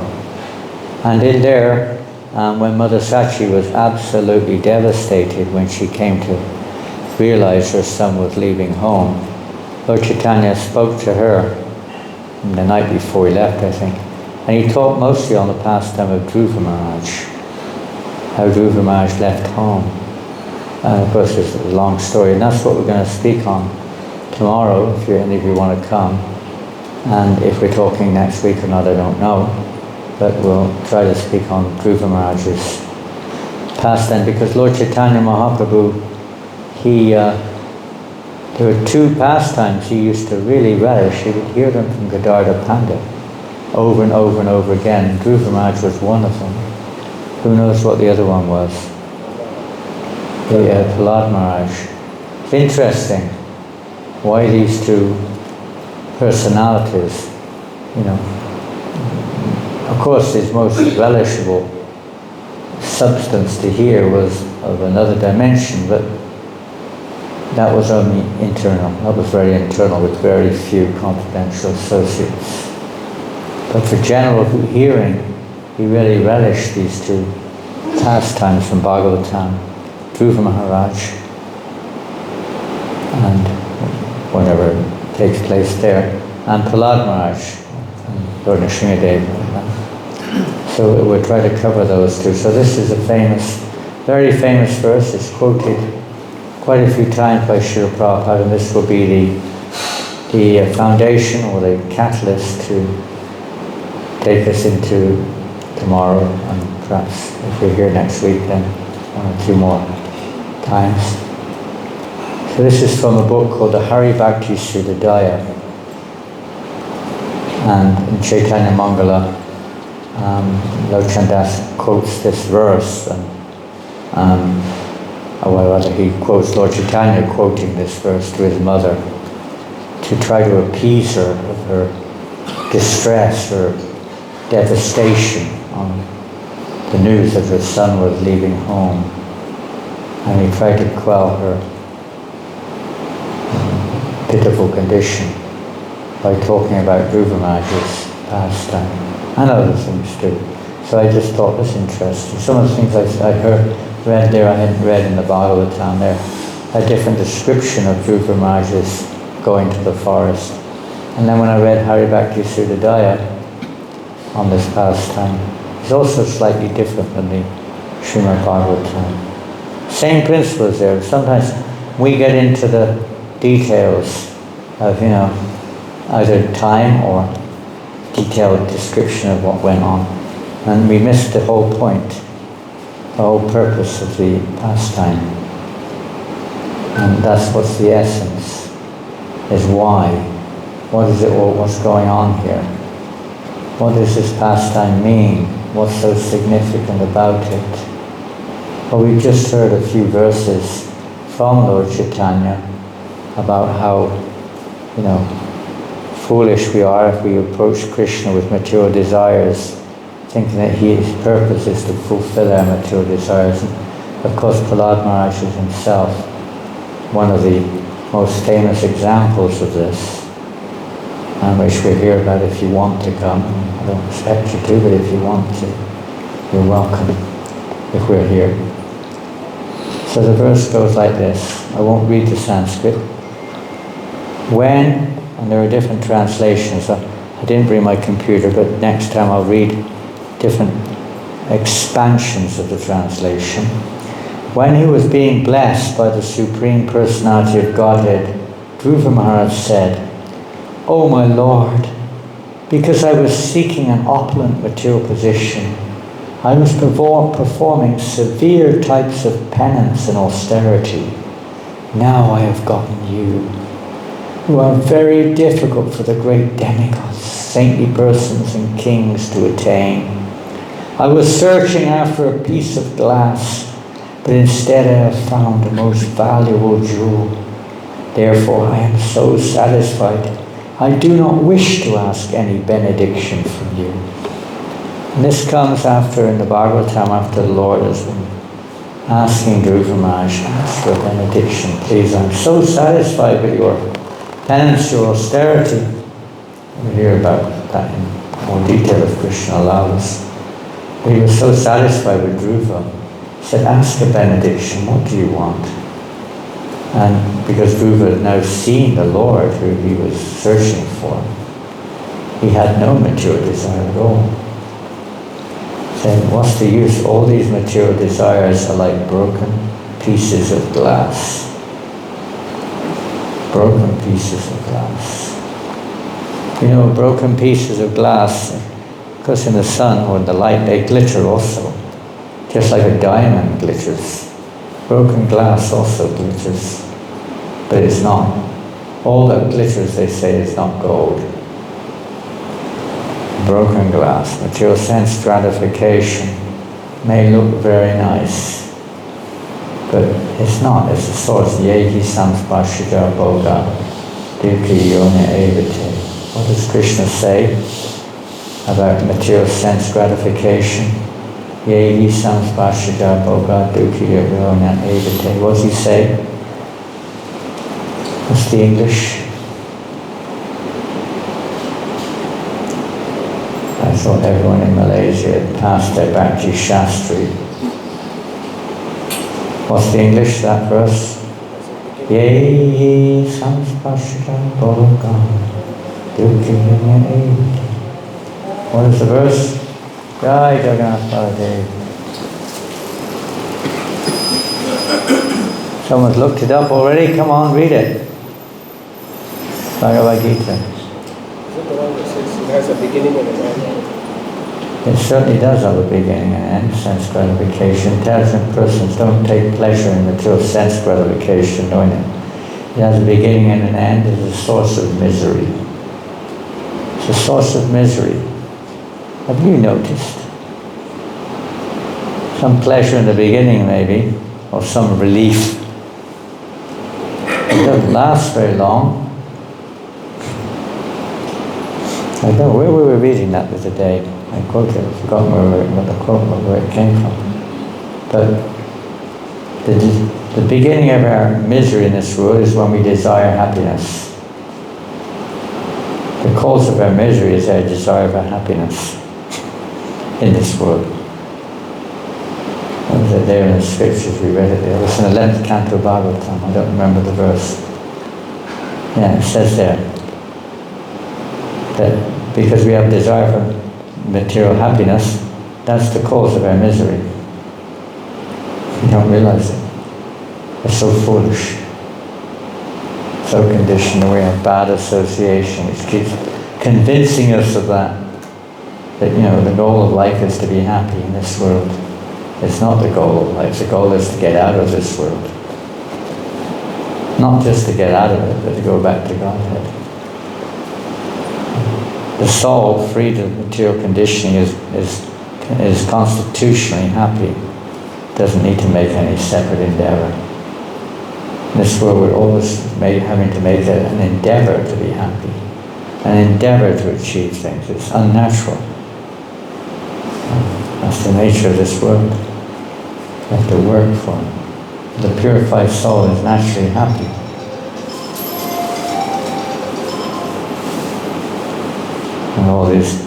And in there, when Mother Sachi was absolutely devastated when she came to realize her son was leaving home, Lord Chaitanya spoke to her the night before he left, I think. And he talked mostly on the pastime of Dhruva Maharaj, how Dhruva Maharaj left home. And of course it's a long story, and that's what we're going to speak on tomorrow, if any of you want to come. And if we're talking next week or not, I don't know. But we'll try to speak on Dhruva Maharaj's pastime, because Lord Chaitanya Mahaprabhu, there were two pastimes he used to really relish. He would hear them from Gadadhar Pandit over and over and over again. Dhruva Maharaj was one of them. Who knows what the other one was? The Prahlad Maharaj. It's interesting why these two personalities, of course his most relishable substance to hear was of another dimension, but that was only internal. That was very internal with very few confidential associates. But for general hearing, he really relished these two pastimes from Bhagavatam, Dhruva Maharaj, and whatever takes place there, and Prahlad Maharaj, and Lord Nrsimhadev. So we'll try to cover those two. So this is a very famous verse. It's quoted quite a few times by Srila Prabhupada, and this will be the foundation or the catalyst to take us into tomorrow, and perhaps if we're here next week, then one or two more times. So this is from a book called the Hari Bhakti Sudhadaya, and in Chaitanya Mangala Lord Chandas quotes this verse, or rather he quotes Lord Chaitanya quoting this verse to his mother to try to appease her of her distress, her devastation on the news that her son was leaving home. And he tried to quell her pitiful condition by talking about Dhruva Maharaj's pastime and other things too. So I just thought this interesting. Some of the things I read there, I hadn't read in the Bhagavatam there, a different description of Dhruva Maharaj's going to the forest. And then when I read Hari Bhakti Sudadaya on this pastime, it's also slightly different than the Srimad Bhagavatam. Same principles there. Sometimes we get into the details of, either time or detailed description of what went on. And we missed the whole point, the whole purpose of the pastime. And that's what's the essence, is why. What is it all, what's going on here? What does this pastime mean? What's so significant about it? Well, we've just heard a few verses from Lord Chaitanya about how, foolish we are if we approach Krishna with material desires, thinking that his purpose is to fulfill our material desires. And of course, Prahlad Maharaj is himself one of the most famous examples of this, and which we'll hear about if you want to come. I don't expect you to, but if you want to, you're welcome if we're here. So the verse goes like this. I won't read the Sanskrit. When, and there are different translations, I didn't bring my computer, but next time I'll read different expansions of the translation. When he was being blessed by the Supreme Personality of Godhead, Dhruva Maharaj said, "O my Lord, because I was seeking an opulent material position, I was performing severe types of penance and austerity. Now I have gotten you, who are very difficult for the great demigods, saintly persons and kings to attain. I was searching after a piece of glass, but instead I have found a most valuable jewel. Therefore I am so satisfied, I do not wish to ask any benediction from you." And this comes after, in the Bhagavatam, after the Lord has been asking Dhruva Maharaj, ask for a benediction, please. I'm so satisfied with your penance, your austerity. We'll hear about that in more detail if Krishna allows. But he was so satisfied with Dhruva, he said, ask a benediction, what do you want? And because Dhruva had now seen the Lord who he was searching for, he had no material desire at all. Saying, what's the use? All these material desires are like broken pieces of glass. Broken pieces of glass. Broken pieces of glass, because in the sun or in the light, they glitter also. Just like a diamond glitters. Broken glass also glitters. But it's not. All that glitters, they say, is not gold. Broken glass, material sense gratification, may look very nice, but it's not. It's the source. Yehi samspashita bhoga dukkhi yona evite. What does Krishna say about material sense gratification? Yehi samspashita bhoga dukkhi yona evite. What does he say? What's the English? I thought everyone in Malaysia had passed their Bhakti Shastri. What's the English, that verse? Yehi samspashita bhoga dukkhi yona evite. What is the verse? Jai Jagannatha. Someone's looked it up already? Come on, read it. Bhagavad Gita. Is it the one that says it has a beginning and an end? It certainly does have a beginning and end, sense gratification. Intelligent persons don't take pleasure in material sense gratification, knowing it. It has a beginning and an end. It is a source of misery. It's a source of misery. Have you noticed? Some pleasure in the beginning maybe, or some relief. It doesn't last very long. I don't know, where were we reading that the other day? I quoted it, I've forgotten where it came from. But the beginning of our misery in this world is when we desire happiness. The cause of our misery is our desire for happiness in this world. What was it there in the scriptures? We read it there. It was in the 11th canto of Bhagavatam. I don't remember the verse. Yeah, it says there that because we have desire for material happiness, that's the cause of our misery. We don't realize it. We're so foolish, so conditioned, and we have bad association which keeps convincing us of that the goal of life is to be happy in this world. It's not the goal of life. The goal is to get out of this world. Not just to get out of it, but to go back to Godhead. The soul, freed of material conditioning, is constitutionally happy. Doesn't need to make any separate endeavor. In this world, we're always having to make an endeavor to be happy, an endeavor to achieve things. It's unnatural. That's the nature of this world. You have to work for it. The purified soul is naturally happy. And all these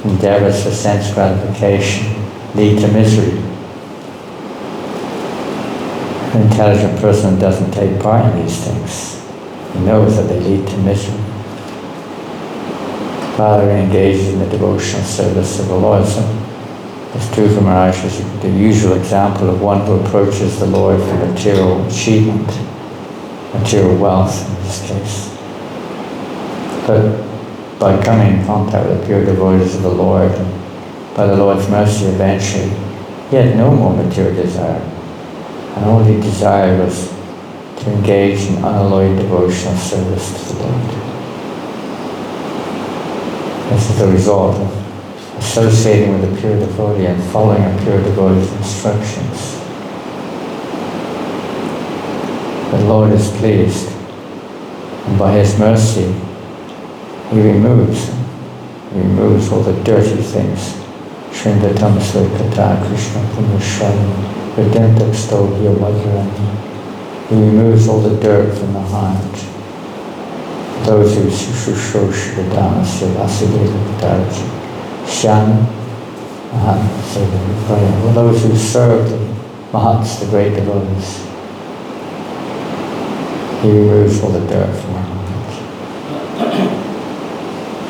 endeavors for sense gratification lead to misery. An intelligent person doesn't take part in these things. He knows that they lead to misery. Rather engages in the devotional service of the Lord. So, as Dhruva Maharaj is the usual example of one who approaches the Lord for material achievement, material wealth in this case. But by coming in contact with the pure devotees of the Lord, by the Lord's mercy eventually, he had no more material desire. And all he desired was to engage in unalloyed devotional service to the Lord. This is the result of associating with a pure devotee and following a pure devotee's instructions. The Lord is pleased, and by His mercy, He removes all the dirty things. Shrindatam Kata Krishna Punashwami Redentak Stogya Vajrani. He removes all the dirt from the heart. Those who Shushosh Vedanasya Vasudeva Patarji Shan Mahat, those who serve the Mahats, the great devotees. He removes all the dirt from our hearts.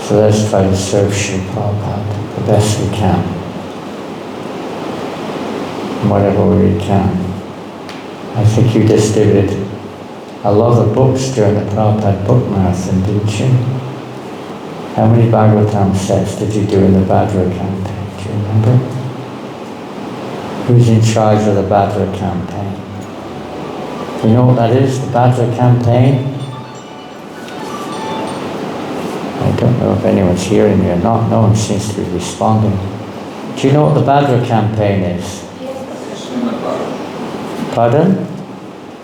So let's try to serve Sri Prabhupada the best we can. Whatever we can. I think you distributed a lot of books during the Prabhupada book marathon, didn't you? How many Bhagavatam sets did you do in the Bhadra campaign? Do you remember? Who's in charge of the Bhadra campaign? Do you know what that is, the Bhadra campaign? I don't know if anyone's hearing me or not. No one seems to be responding. Do you know what the Bhadra campaign is? Pardon?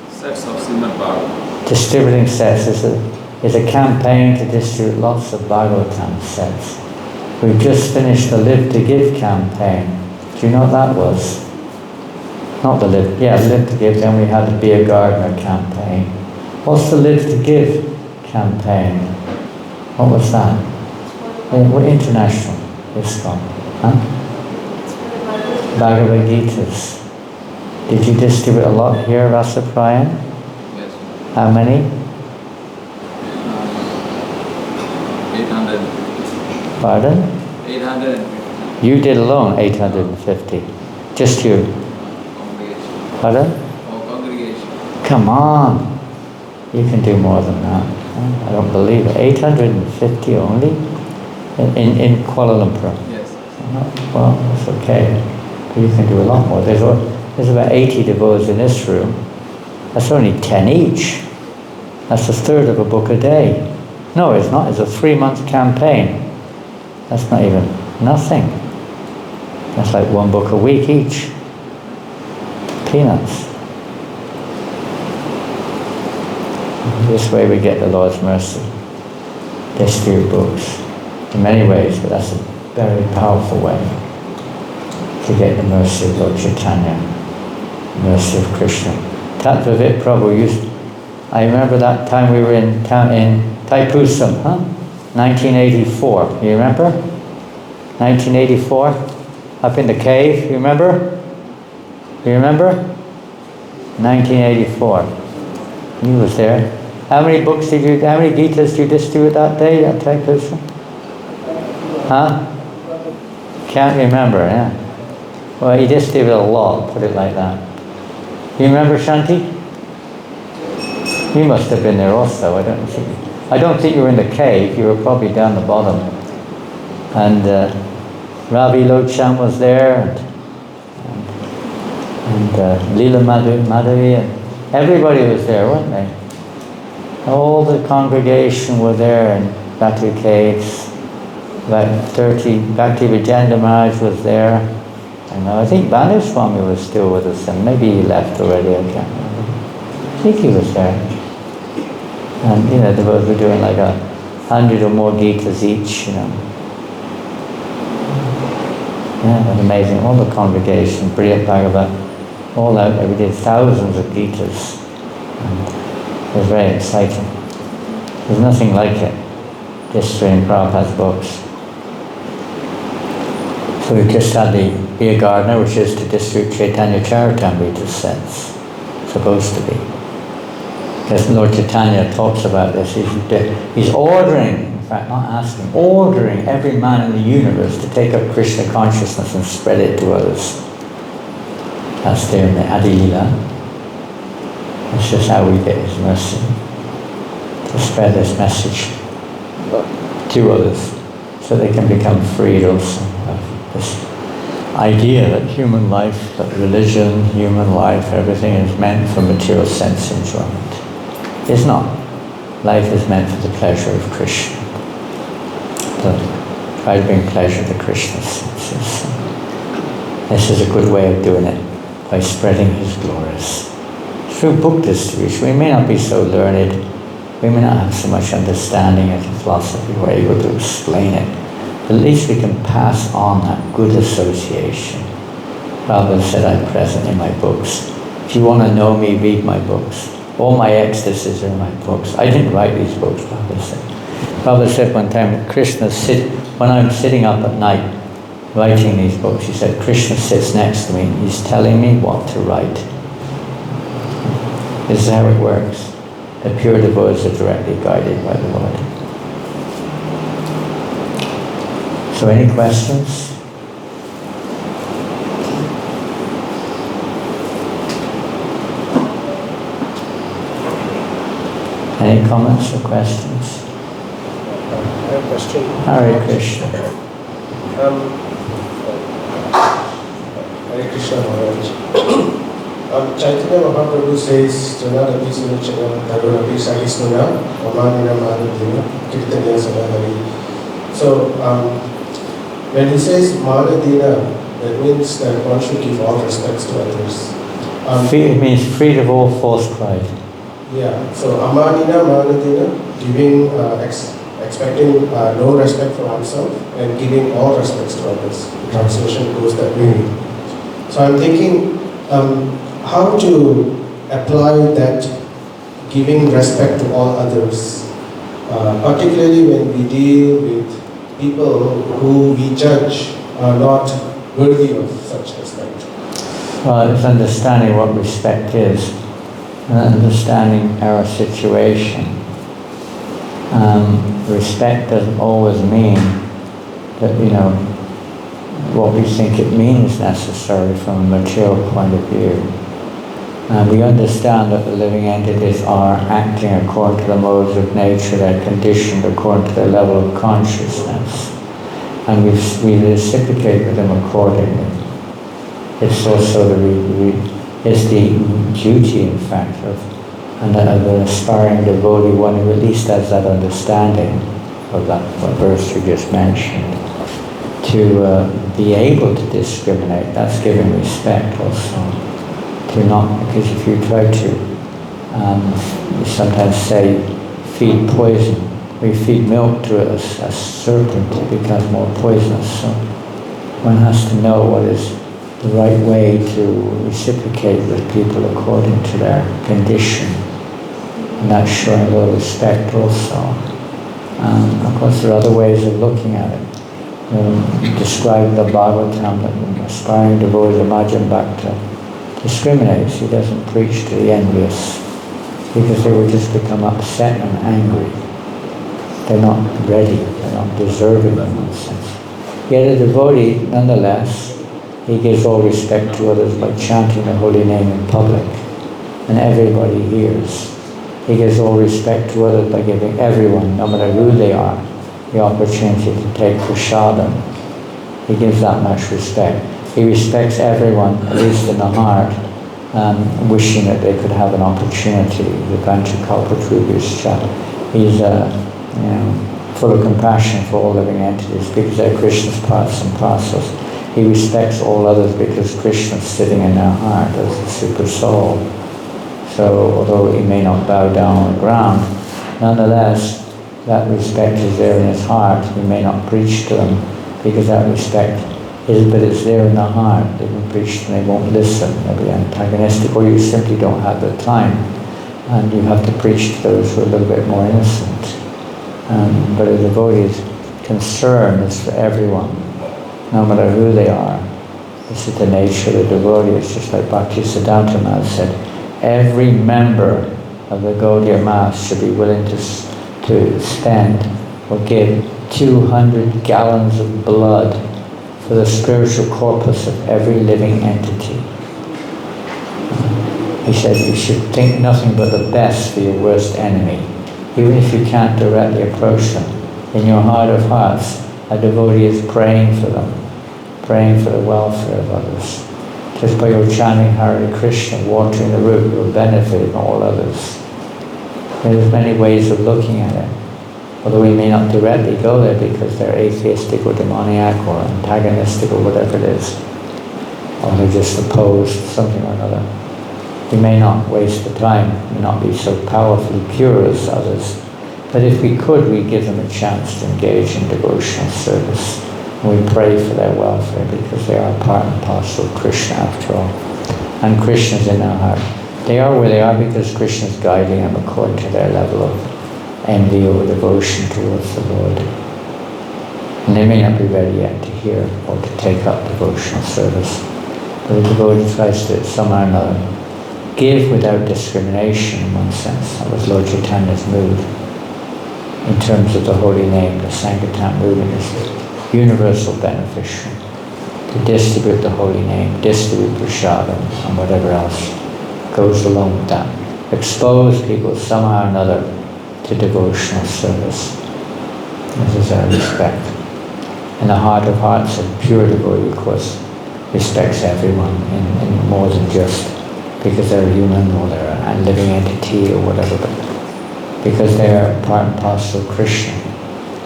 Sets of Srimad Bhagavatam. Distributing sets is a campaign to distribute lots of Bhagavatam sets. We've just finished the Live to Give campaign. Do you know what that was? Not the Live to Give, then we had the Be a Gardener campaign. What's the Live to Give campaign? What was that? What international? Iskcon. Huh? Bhagavad Gitas. Did you distribute a lot here, Rasaprayan? Yes. How many? 800. Pardon? 850. You did alone 850. Just you. Congregation. Pardon? Oh, congregation. Come on. You can do more than that. I don't believe it. 850 only? In Kuala Lumpur? Yes. Well, that's okay. But you can do a lot more. There's about 80 devotees in this room. That's only 10 each. That's a third of a book a day. No, it's not. It's a 3-month campaign. That's not even Nothing. That's like one book a week each. Peanuts. This way we get the Lord's mercy. There's few books. In many ways, but that's a very powerful way to get the mercy of Lord Chaitanya, mercy of Krishna. Tattvavit Prabhu used. I remember that time we were in Thaipusam, 1984. You remember? 1984, up in the cave. You remember? You remember? 1984. He was there. How many books did you? How many Gitas did you distribute that day at Thaipusam? Huh? Can't remember. Yeah. Well, he distributed a lot. Put it like that. You remember, Shanti? You must have been there also. I don't think you were in the cave. You were probably down the bottom. And Ravi Lochan was there, and Leela Madhavi, and everybody was there, weren't they? All the congregation were there in Bhakti Caves. About 30. Bhakti Vijayendra Maharaj was there. And I think Banu Swami was still with us, and maybe he left already. I can't remember. I think he was there. And they were doing like 100 or more Gitas each, Yeah, it was amazing. All the congregation, Priya Bhagavat, all out there. We did thousands of Gitas. And it was very exciting. There's nothing like it, distributing Prabhupada's books. So we've just had the beer gardener, which is to distribute Chaitanya Charitamrita sets. Supposed to be. Because Lord Chaitanya talks about this. He's ordering, in fact not asking, ordering every man in the universe to take up Krishna consciousness and spread it to others. That's there in the Adi Lila. That's just how we get his mercy. To spread this message to others so they can become freed also of this idea that human life, that religion, human life, everything is meant for material sense enjoyment. It's not. Life is meant for the pleasure of Krishna. But try to bring pleasure to Krishna's senses. This is a good way of doing it, by spreading his glories. Through book distribution, we may not be so learned, we may not have so much understanding of the philosophy, we're able to explain it. But at least we can pass on that good association. Prabhupada said, I'm present in my books. If you want to know me, read my books. All my ecstasies are in my books. I didn't write these books, Prabhupada said. Prabhupada said one time, when I'm sitting up at night writing these books, he said, Krishna sits next to me, he's telling me what to write. This is how it works. The pure devotees are directly guided by the Lord. So any questions? Any comments or questions? I have a question. Hare Krishna. Hare Krishna Maharaj. Chaitanya Mahaprabhu says, Janadapi Sunachana, Tarunapi Sahisnuna, Amanina Manadina, Kirtanya Sadahari. So, when he says Manadina, that means that one should give all respects to others. It means freed of all false pride. Yeah, so Amanina Manadina, giving, expecting no respect for oneself and giving all respects to others. The translation goes that way. So I'm thinking, how to apply that giving respect to all others, particularly when we deal with people who we judge are not worthy of such respect. Well, it's understanding what respect is, and understanding our situation. Respect doesn't always mean that, what we think it means necessarily from a material point of view. We understand that the living entities are acting according to the modes of nature, they're conditioned according to their level of consciousness, and we reciprocate with them accordingly. It's also the duty, in fact, of an aspiring devotee, one who at least has that understanding of that verse you just mentioned, be able to discriminate. That's giving respect also. To not, because if you try to, you sometimes say, feed poison. We feed milk to a serpent, it becomes more poisonous. So one has to know what is the right way to reciprocate with people according to their condition. And that's showing a little respect also. Of course, there are other ways of looking at it. Described the Bhagavatam that an aspiring devotee of Madhya Bhakta discriminates. He doesn't preach to the envious because they will just become upset and angry. They're not ready, they're not deserving in one sense. Yet a devotee, nonetheless, he gives all respect to others by chanting the holy name in public, and everybody hears. He gives all respect to others by giving everyone, no matter who they are, the opportunity to take prasadam. He gives that much respect. He respects everyone, at least in the heart, wishing that they could have an opportunity. The Panchakalpatrubhishcha. He's full of compassion for all living entities because they're Krishna's parts and parcels. He respects all others because Krishna is sitting in their heart as the super soul. So although he may not bow down on the ground, nonetheless, that respect is there in his heart. He may not preach to them because that respect is, but it's there in the heart. They will preach to them, they won't listen. They'll be antagonistic, or you simply don't have the time. And you have to preach to those who are a little bit more innocent. But a devotee's concern is for everyone, no matter who they are. This is the nature of the devotee. It's just like Bhaktisiddhanta Maharaj said, every member of the Gaudiya Mass should be willing to spend or give 200 gallons of blood for the spiritual corpus of every living entity. He said you should think nothing but the best for your worst enemy. Even if you can't directly approach them, in your heart of hearts, a devotee is praying for them, praying for the welfare of others. Just by your chanting Hare Krishna, watering the root, you're benefiting all others. There's many ways of looking at it. Although we may not directly go there because they're atheistic or demoniac or antagonistic or whatever it is, or they're just opposed to something or another. We may not waste the time, may not be so powerfully pure as others, but if we could, we give them a chance to engage in devotional service. And we pray for their welfare because they are part and parcel of Krishna after all. And Krishna's in their heart. They are where they are because Krishna's guiding them according to their level of envy or devotion towards the Lord. And they may not be ready yet to hear or to take up devotional service. But the devotee tries to, somehow or another, give without discrimination in one sense. That was Lord Chaitanya's mood. In terms of the holy name, the Sankirtan movement is universal beneficial. To distribute the holy name, distribute prasadam, and whatever else goes along with that. Expose people somehow or another to devotional service. This is our respect. And the heart of hearts, a pure devotee, of course, respects everyone in more than just because they're human or they're a living entity or whatever, but because they are part and parcel of Krishna.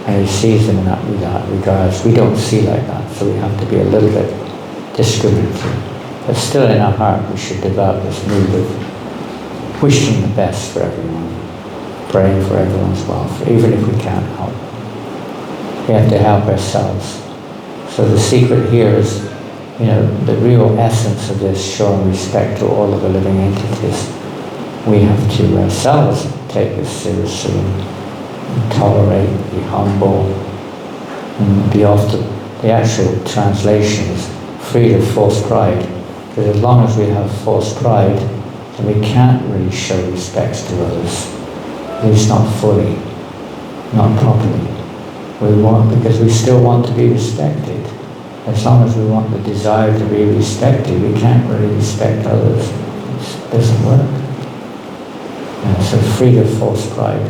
And he sees them in that regards. We don't see like that, so we have to be a little bit discriminating. But still in our heart we should develop this mood of wishing the best for everyone, praying for everyone's welfare, even if we can't help. We have to help ourselves. So the secret here is, the real essence of this, showing respect to all of the living entities. We have to ourselves take this seriously and tolerate, be humble, and be often, the actual translation is freed of false pride. Because as long as we have false pride, then we can't really show respect to others. At least not fully, not properly. Because we still want to be respected. As long as we want the desire to be respected, we can't really respect others. It doesn't work. So free of false pride.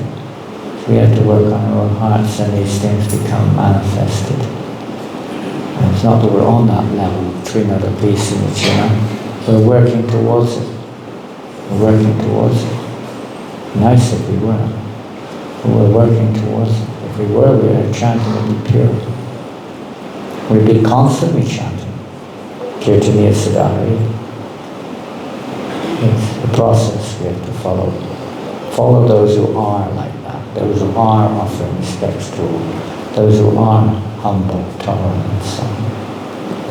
So we have to work on our own hearts and these things become manifested. And it's not that we're on that level of Trinada peace in the China. We're working towards it. We're working towards it. Nice if we were. But we're working towards it. If we were, we are chanting to be pure. We'd be constantly chanting Kirtaniya Siddhari. It's the process we have to follow. Follow those who are like that, those who are offering respects to all, those who are humble, tolerant, and so on.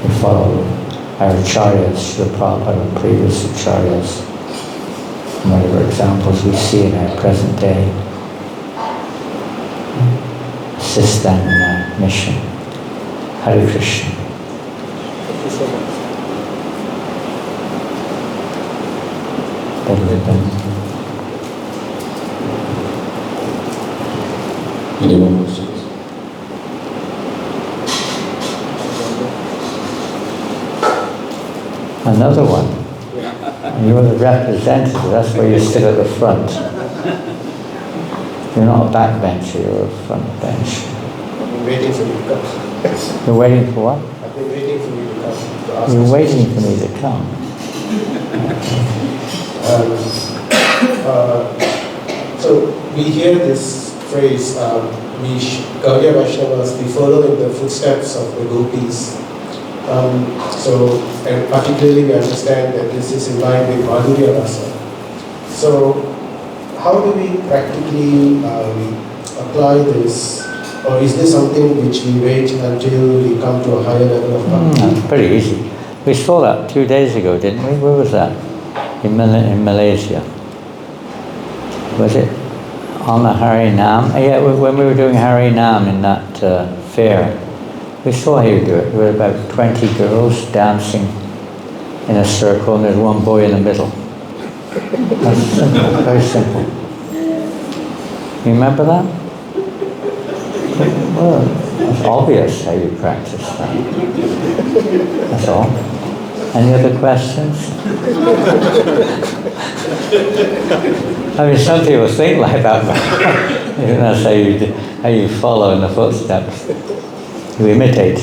We follow our acharyas, Srila Prabhupada and previous acharyas, whatever examples we see in our present day, assist them in their mission. Hare Krishna. Thank you so much. Any more questions? Another one. You're the representative, that's why you sit at the front. You're not a backbencher, you're a front bench. I've been waiting for you to come. You're waiting for what? I've been waiting for you to come. To ask You're this waiting for question. me to come. So we hear this phrase, Gaudiya Vaishnavas, we follow in the footsteps of the gopis. And particularly we understand that this is in line with Madhya Rasa. So how do we practically apply this? Or is this something which we wait until we come to a higher level of bhakti? That's pretty easy. We saw that 2 days ago, didn't we? Where was that? In Malaysia. Was it on the Hari Nam? Yeah, when we were doing Hari Nam in that fair, we saw how you do it. There were about 20 girls dancing in a circle and there's one boy in the middle. That's simple, very simple. You remember that? Well, it's obvious how you practice that. That's all. Any other questions? I mean, some people think like that, but that's how you follow in the footsteps. You imitate.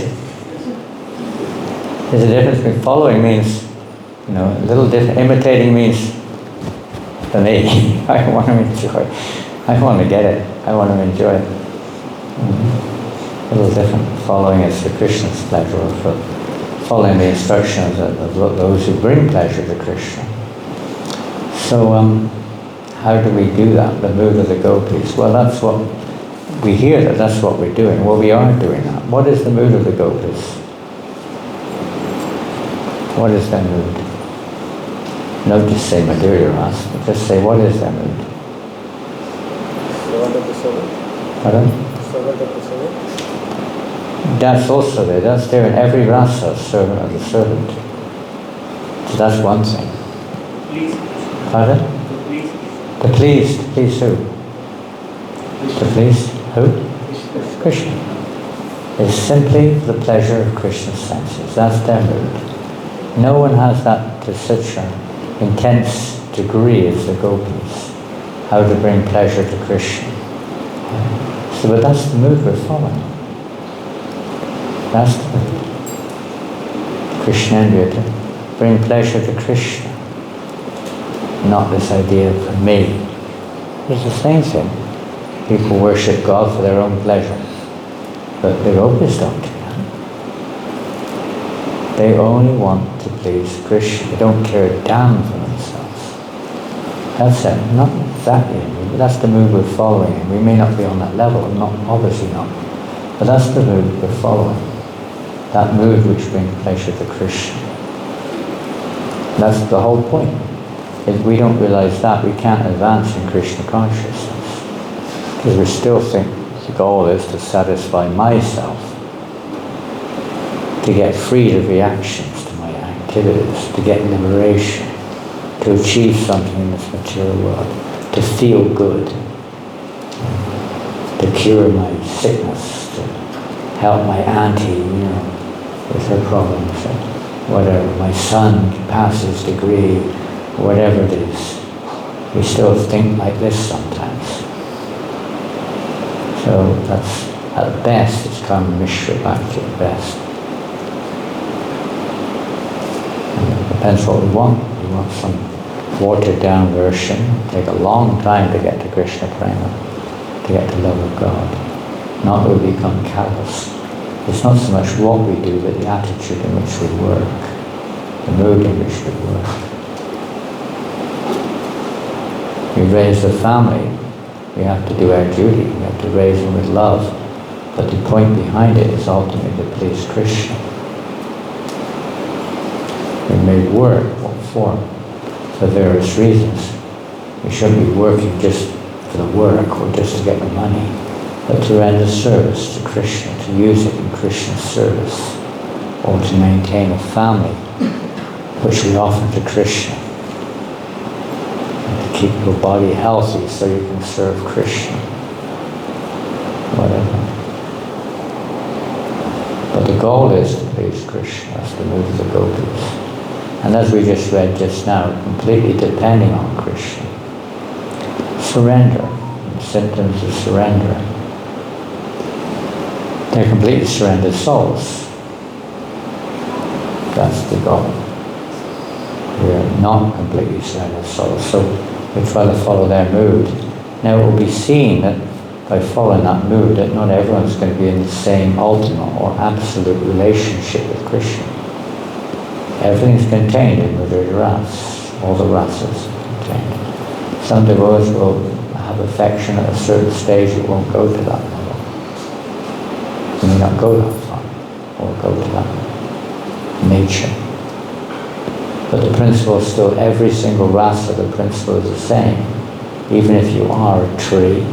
There's a difference between following means, a little different. Imitating means, for me, I want to enjoy. I want to get it. I want to enjoy it. A little different. Following is for Krishna's pleasure, or for following the instructions of those who bring pleasure to Krishna. So, how do we do that? The mood of the gopis. Well, that's what we hear, that's what we're doing. Well, we are doing that. What is the mood of the gopis? What is their mood? Don't just say Madhya Rasa, but just say, what is their mood? Servant of the servant. Pardon? Servant of the servant. That's also there. That's there in every rasa, servant of the servant. So that's one thing. Please. Pardon? Please. The pleased. Please who? The pleased who? Krishna. It's simply the pleasure of Krishna's senses. That's their mood. No one has that to such an intense degree as the gopis. How to bring pleasure to Krishna. So, but that's the mood we're following. That's the mood. Krishnendriya, to bring pleasure to Krishna. Not this idea of me. It's the same thing. People worship God for their own pleasure. But the gopis don't do that. They only want to please Krishna. They don't care a damn for themselves. That's it. Not exactly. That's the mood we're following. We may not be on that level, obviously not. But that's the mood we're following. That mood which brings pleasure to Krishna. That's the whole point. If we don't realize that, we can't advance in Krishna consciousness. Because we still think the goal is to satisfy myself, to get freed of reactions to my activities, to get liberation, to achieve something in this material world, to feel good, to cure my sickness, to help my auntie, with her problems, or whatever, my son to pass his degree, whatever it is. We still think like this sometimes. So that's, at best, it's karma mishra bhakti at best. And it depends what we want. We want some watered down version. Take a long time to get to Krishna prema, to get to love of God. Not that we become callous. It's not so much what we do, but the attitude in which we work, the mood in which we work. We raise a family, we have to do our duty, we have to raise them with love, but the point behind it is ultimately to please Krishna. We may work or form for various reasons. We shouldn't be working just for the work or just to get the money, but to render service to Krishna, to use it in Krishna's service, or to maintain a family which we offer to Krishna. And to keep your body healthy so you can serve Krishna. Whatever. But the goal is to please Krishna, that's the mood of the gopis. And as we just read just now, completely depending on Krishna. Surrender, symptoms of surrender. They're completely surrendered souls. That's the goal. We're not completely surrendered souls, so we try to follow their mood. Now it will be seen that by following that mood, that not everyone's going to be in the same ultimate or absolute relationship with Krishna. Everything's contained in the ras, all the rasas are contained. Some devotees will have affection at a certain stage, it won't go to that level. You may not go that far, or go to that nature. But the principle is still, every single rasa, the principle is the same. Even if you are a tree,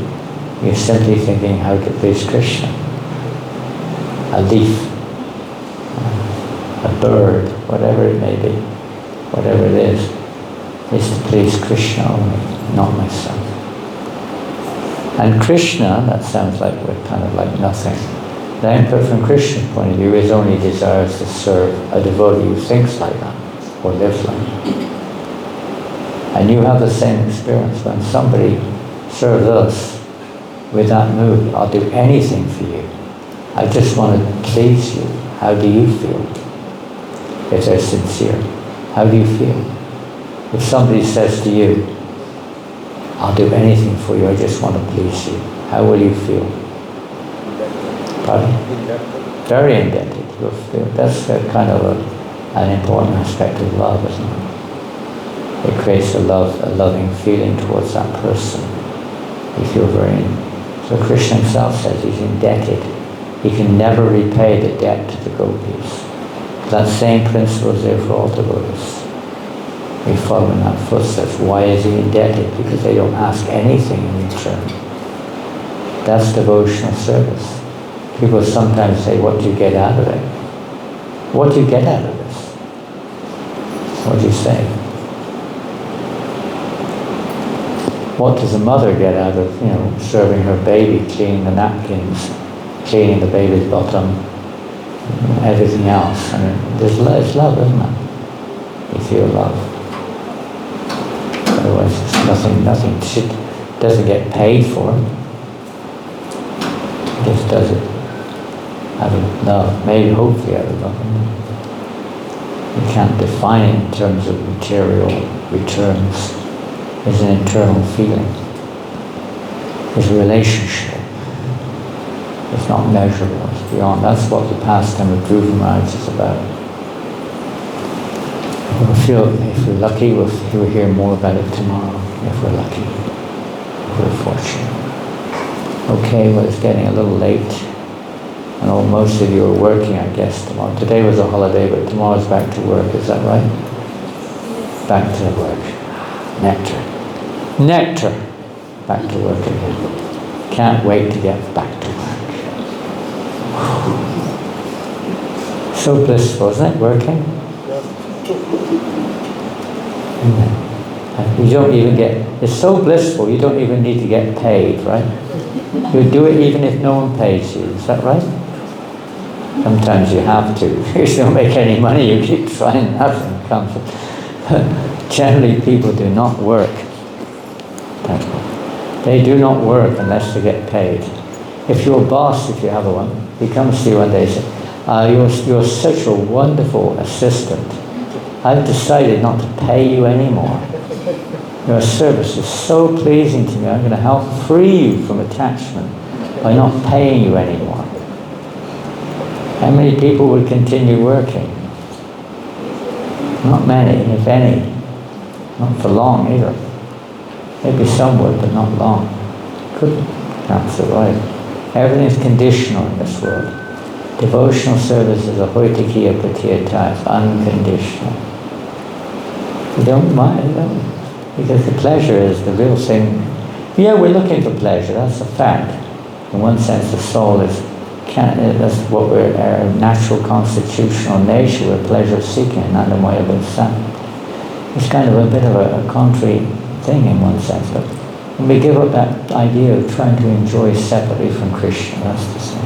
you're simply thinking how to please Krishna. A leaf, a bird, whatever it may be, whatever it is to please Krishna only, not myself. And Krishna, that sounds like we're kind of like nothing. Then, but from Krishna's point of view, his only desire is to serve a devotee who thinks like that, or lives like that. And you have the same experience when somebody serves us with that mood. I'll do anything for you. I just want to please you. How do you feel? If they're sincere, how do you feel? If somebody says to you, I'll do anything for you, I just want to please you, how will you feel? Pardon? Very indebted. You'll feel. That's kind of an important aspect of love, isn't it? It creates a loving feeling towards that person. You feel very. So Krishna himself says he's indebted. He can never repay the debt to the gopis. That same principle is there for all devotees. We follow in that footsteps. Why is he indebted? Because they don't ask anything in return. That's devotional service. People sometimes say, what do you get out of it? What do you get out of this? What do you say? What does a mother get out of, serving her baby, cleaning the napkins, cleaning the baby's bottom, everything else? I mean, it's love, isn't it? You feel love. Otherwise, it's nothing. She doesn't get paid for it. Just does it out of love, maybe hopefully out of love. You can't define it in terms of material returns. It's an internal feeling. It's a relationship. It's not measurable, it's beyond. That's what the pastime of Dhruva Maharaj is about. If we're lucky, we'll hear more about it tomorrow, if we're lucky, if we're fortunate. Okay, well, it's getting a little late. I know most of you are working, I guess, tomorrow. Today was a holiday, but tomorrow's back to work, is that right? Back to work. Nectar. Back to work again. Can't wait to get back to work. So blissful, isn't it, working? You don't even it's so blissful, you don't even need to get paid, right? You do it even if no one pays you, is that right? Sometimes you have to. If you don't make any money, you keep trying, nothing comes. Generally, people do not work. They do not work unless they get paid. If your boss, if you have one, he comes to you one day and says, you're such a wonderful assistant. I've decided not to pay you anymore. Your service is so pleasing to me. I'm going to help free you from attachment by not paying you anymore. How many people would continue working? Not many, if any. Not for long either. Maybe some would, but not long. Couldn't. Can't survive. Everything's conditional in this world. Devotional service is a hoitikiya patiyata, it's unconditional. You don't mind, because the pleasure is the real thing. Yeah, we're looking for pleasure, that's a fact. In one sense, the soul is, that's what we're, our natural constitutional nature, we're pleasure seeking, Nandamaya Bhasa. It's kind of a bit of a contrary thing in one sense, but when we give up that idea of trying to enjoy separately from Krishna, that's the same.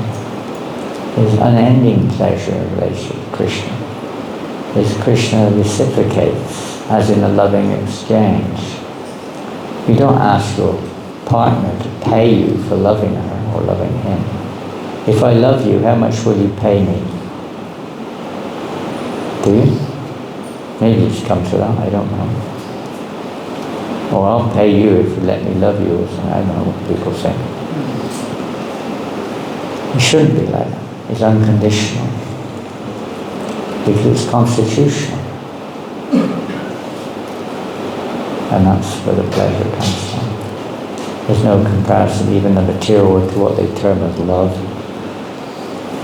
There's unending pleasure in relation to Krishna. As Krishna reciprocates, as in a loving exchange. You don't ask your partner to pay you for loving her or loving him. If I love you, how much will you pay me? Do you? Maybe it's come to that, I don't know. Or I'll pay you if you let me love you or something. I don't know what people think. It shouldn't be like that. It's unconditional. Because it's constitutional. And that's where the pleasure comes from. There's no comparison, even the material, to what they term as love.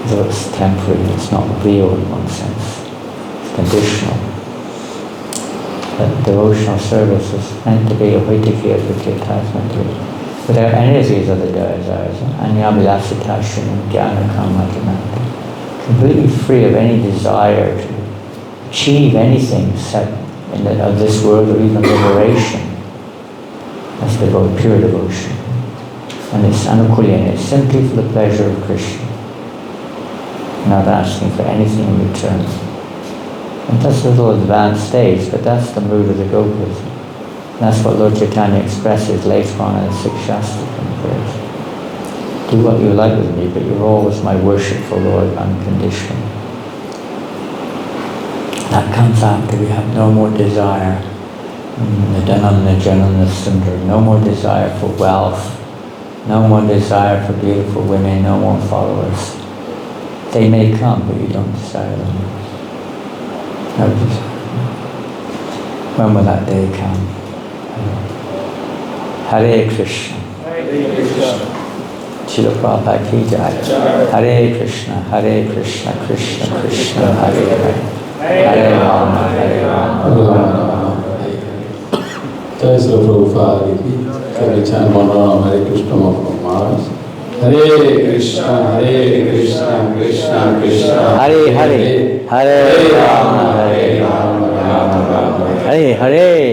Though it's temporary, it's not real in one sense. It's conditional. But devotional service is meant to be a hoitikiya attachment to it. Without any of these other desires, anyabilasatasham, jnana-kama-jnana, completely free of any desire to achieve anything of this world or even liberation. That's pure devotion. And it's anukulya, it's simply for the pleasure of Krishna. Not asking for anything in return. And that's a little advanced stage, but that's the mood of the Gopas. That's what Lord Chaitanya expresses later on in the Sixth Shastakam verse. Do what you like with me, but you're always my worshipful Lord unconditionally. That comes after we have no more desire. The Janana Sundar, no more desire for wealth, no more desire for beautiful women, no more followers. They may come, but you don't desire them. No desire. When will that day come? Hare Krishna. Hare Krishna. Srila Prabhupada ki jai. Hare Krishna, Krishna Krishna, Hare Hare. Hare Rama, Hare Rama. Jai Srila Prabhupada ki. Every time one round Hare Krishna Maharaj. Hare Krishna, Krishna Krishna. Hare Hare. Hare Rama, Hare Rama, Rama Rama. Hare Hare.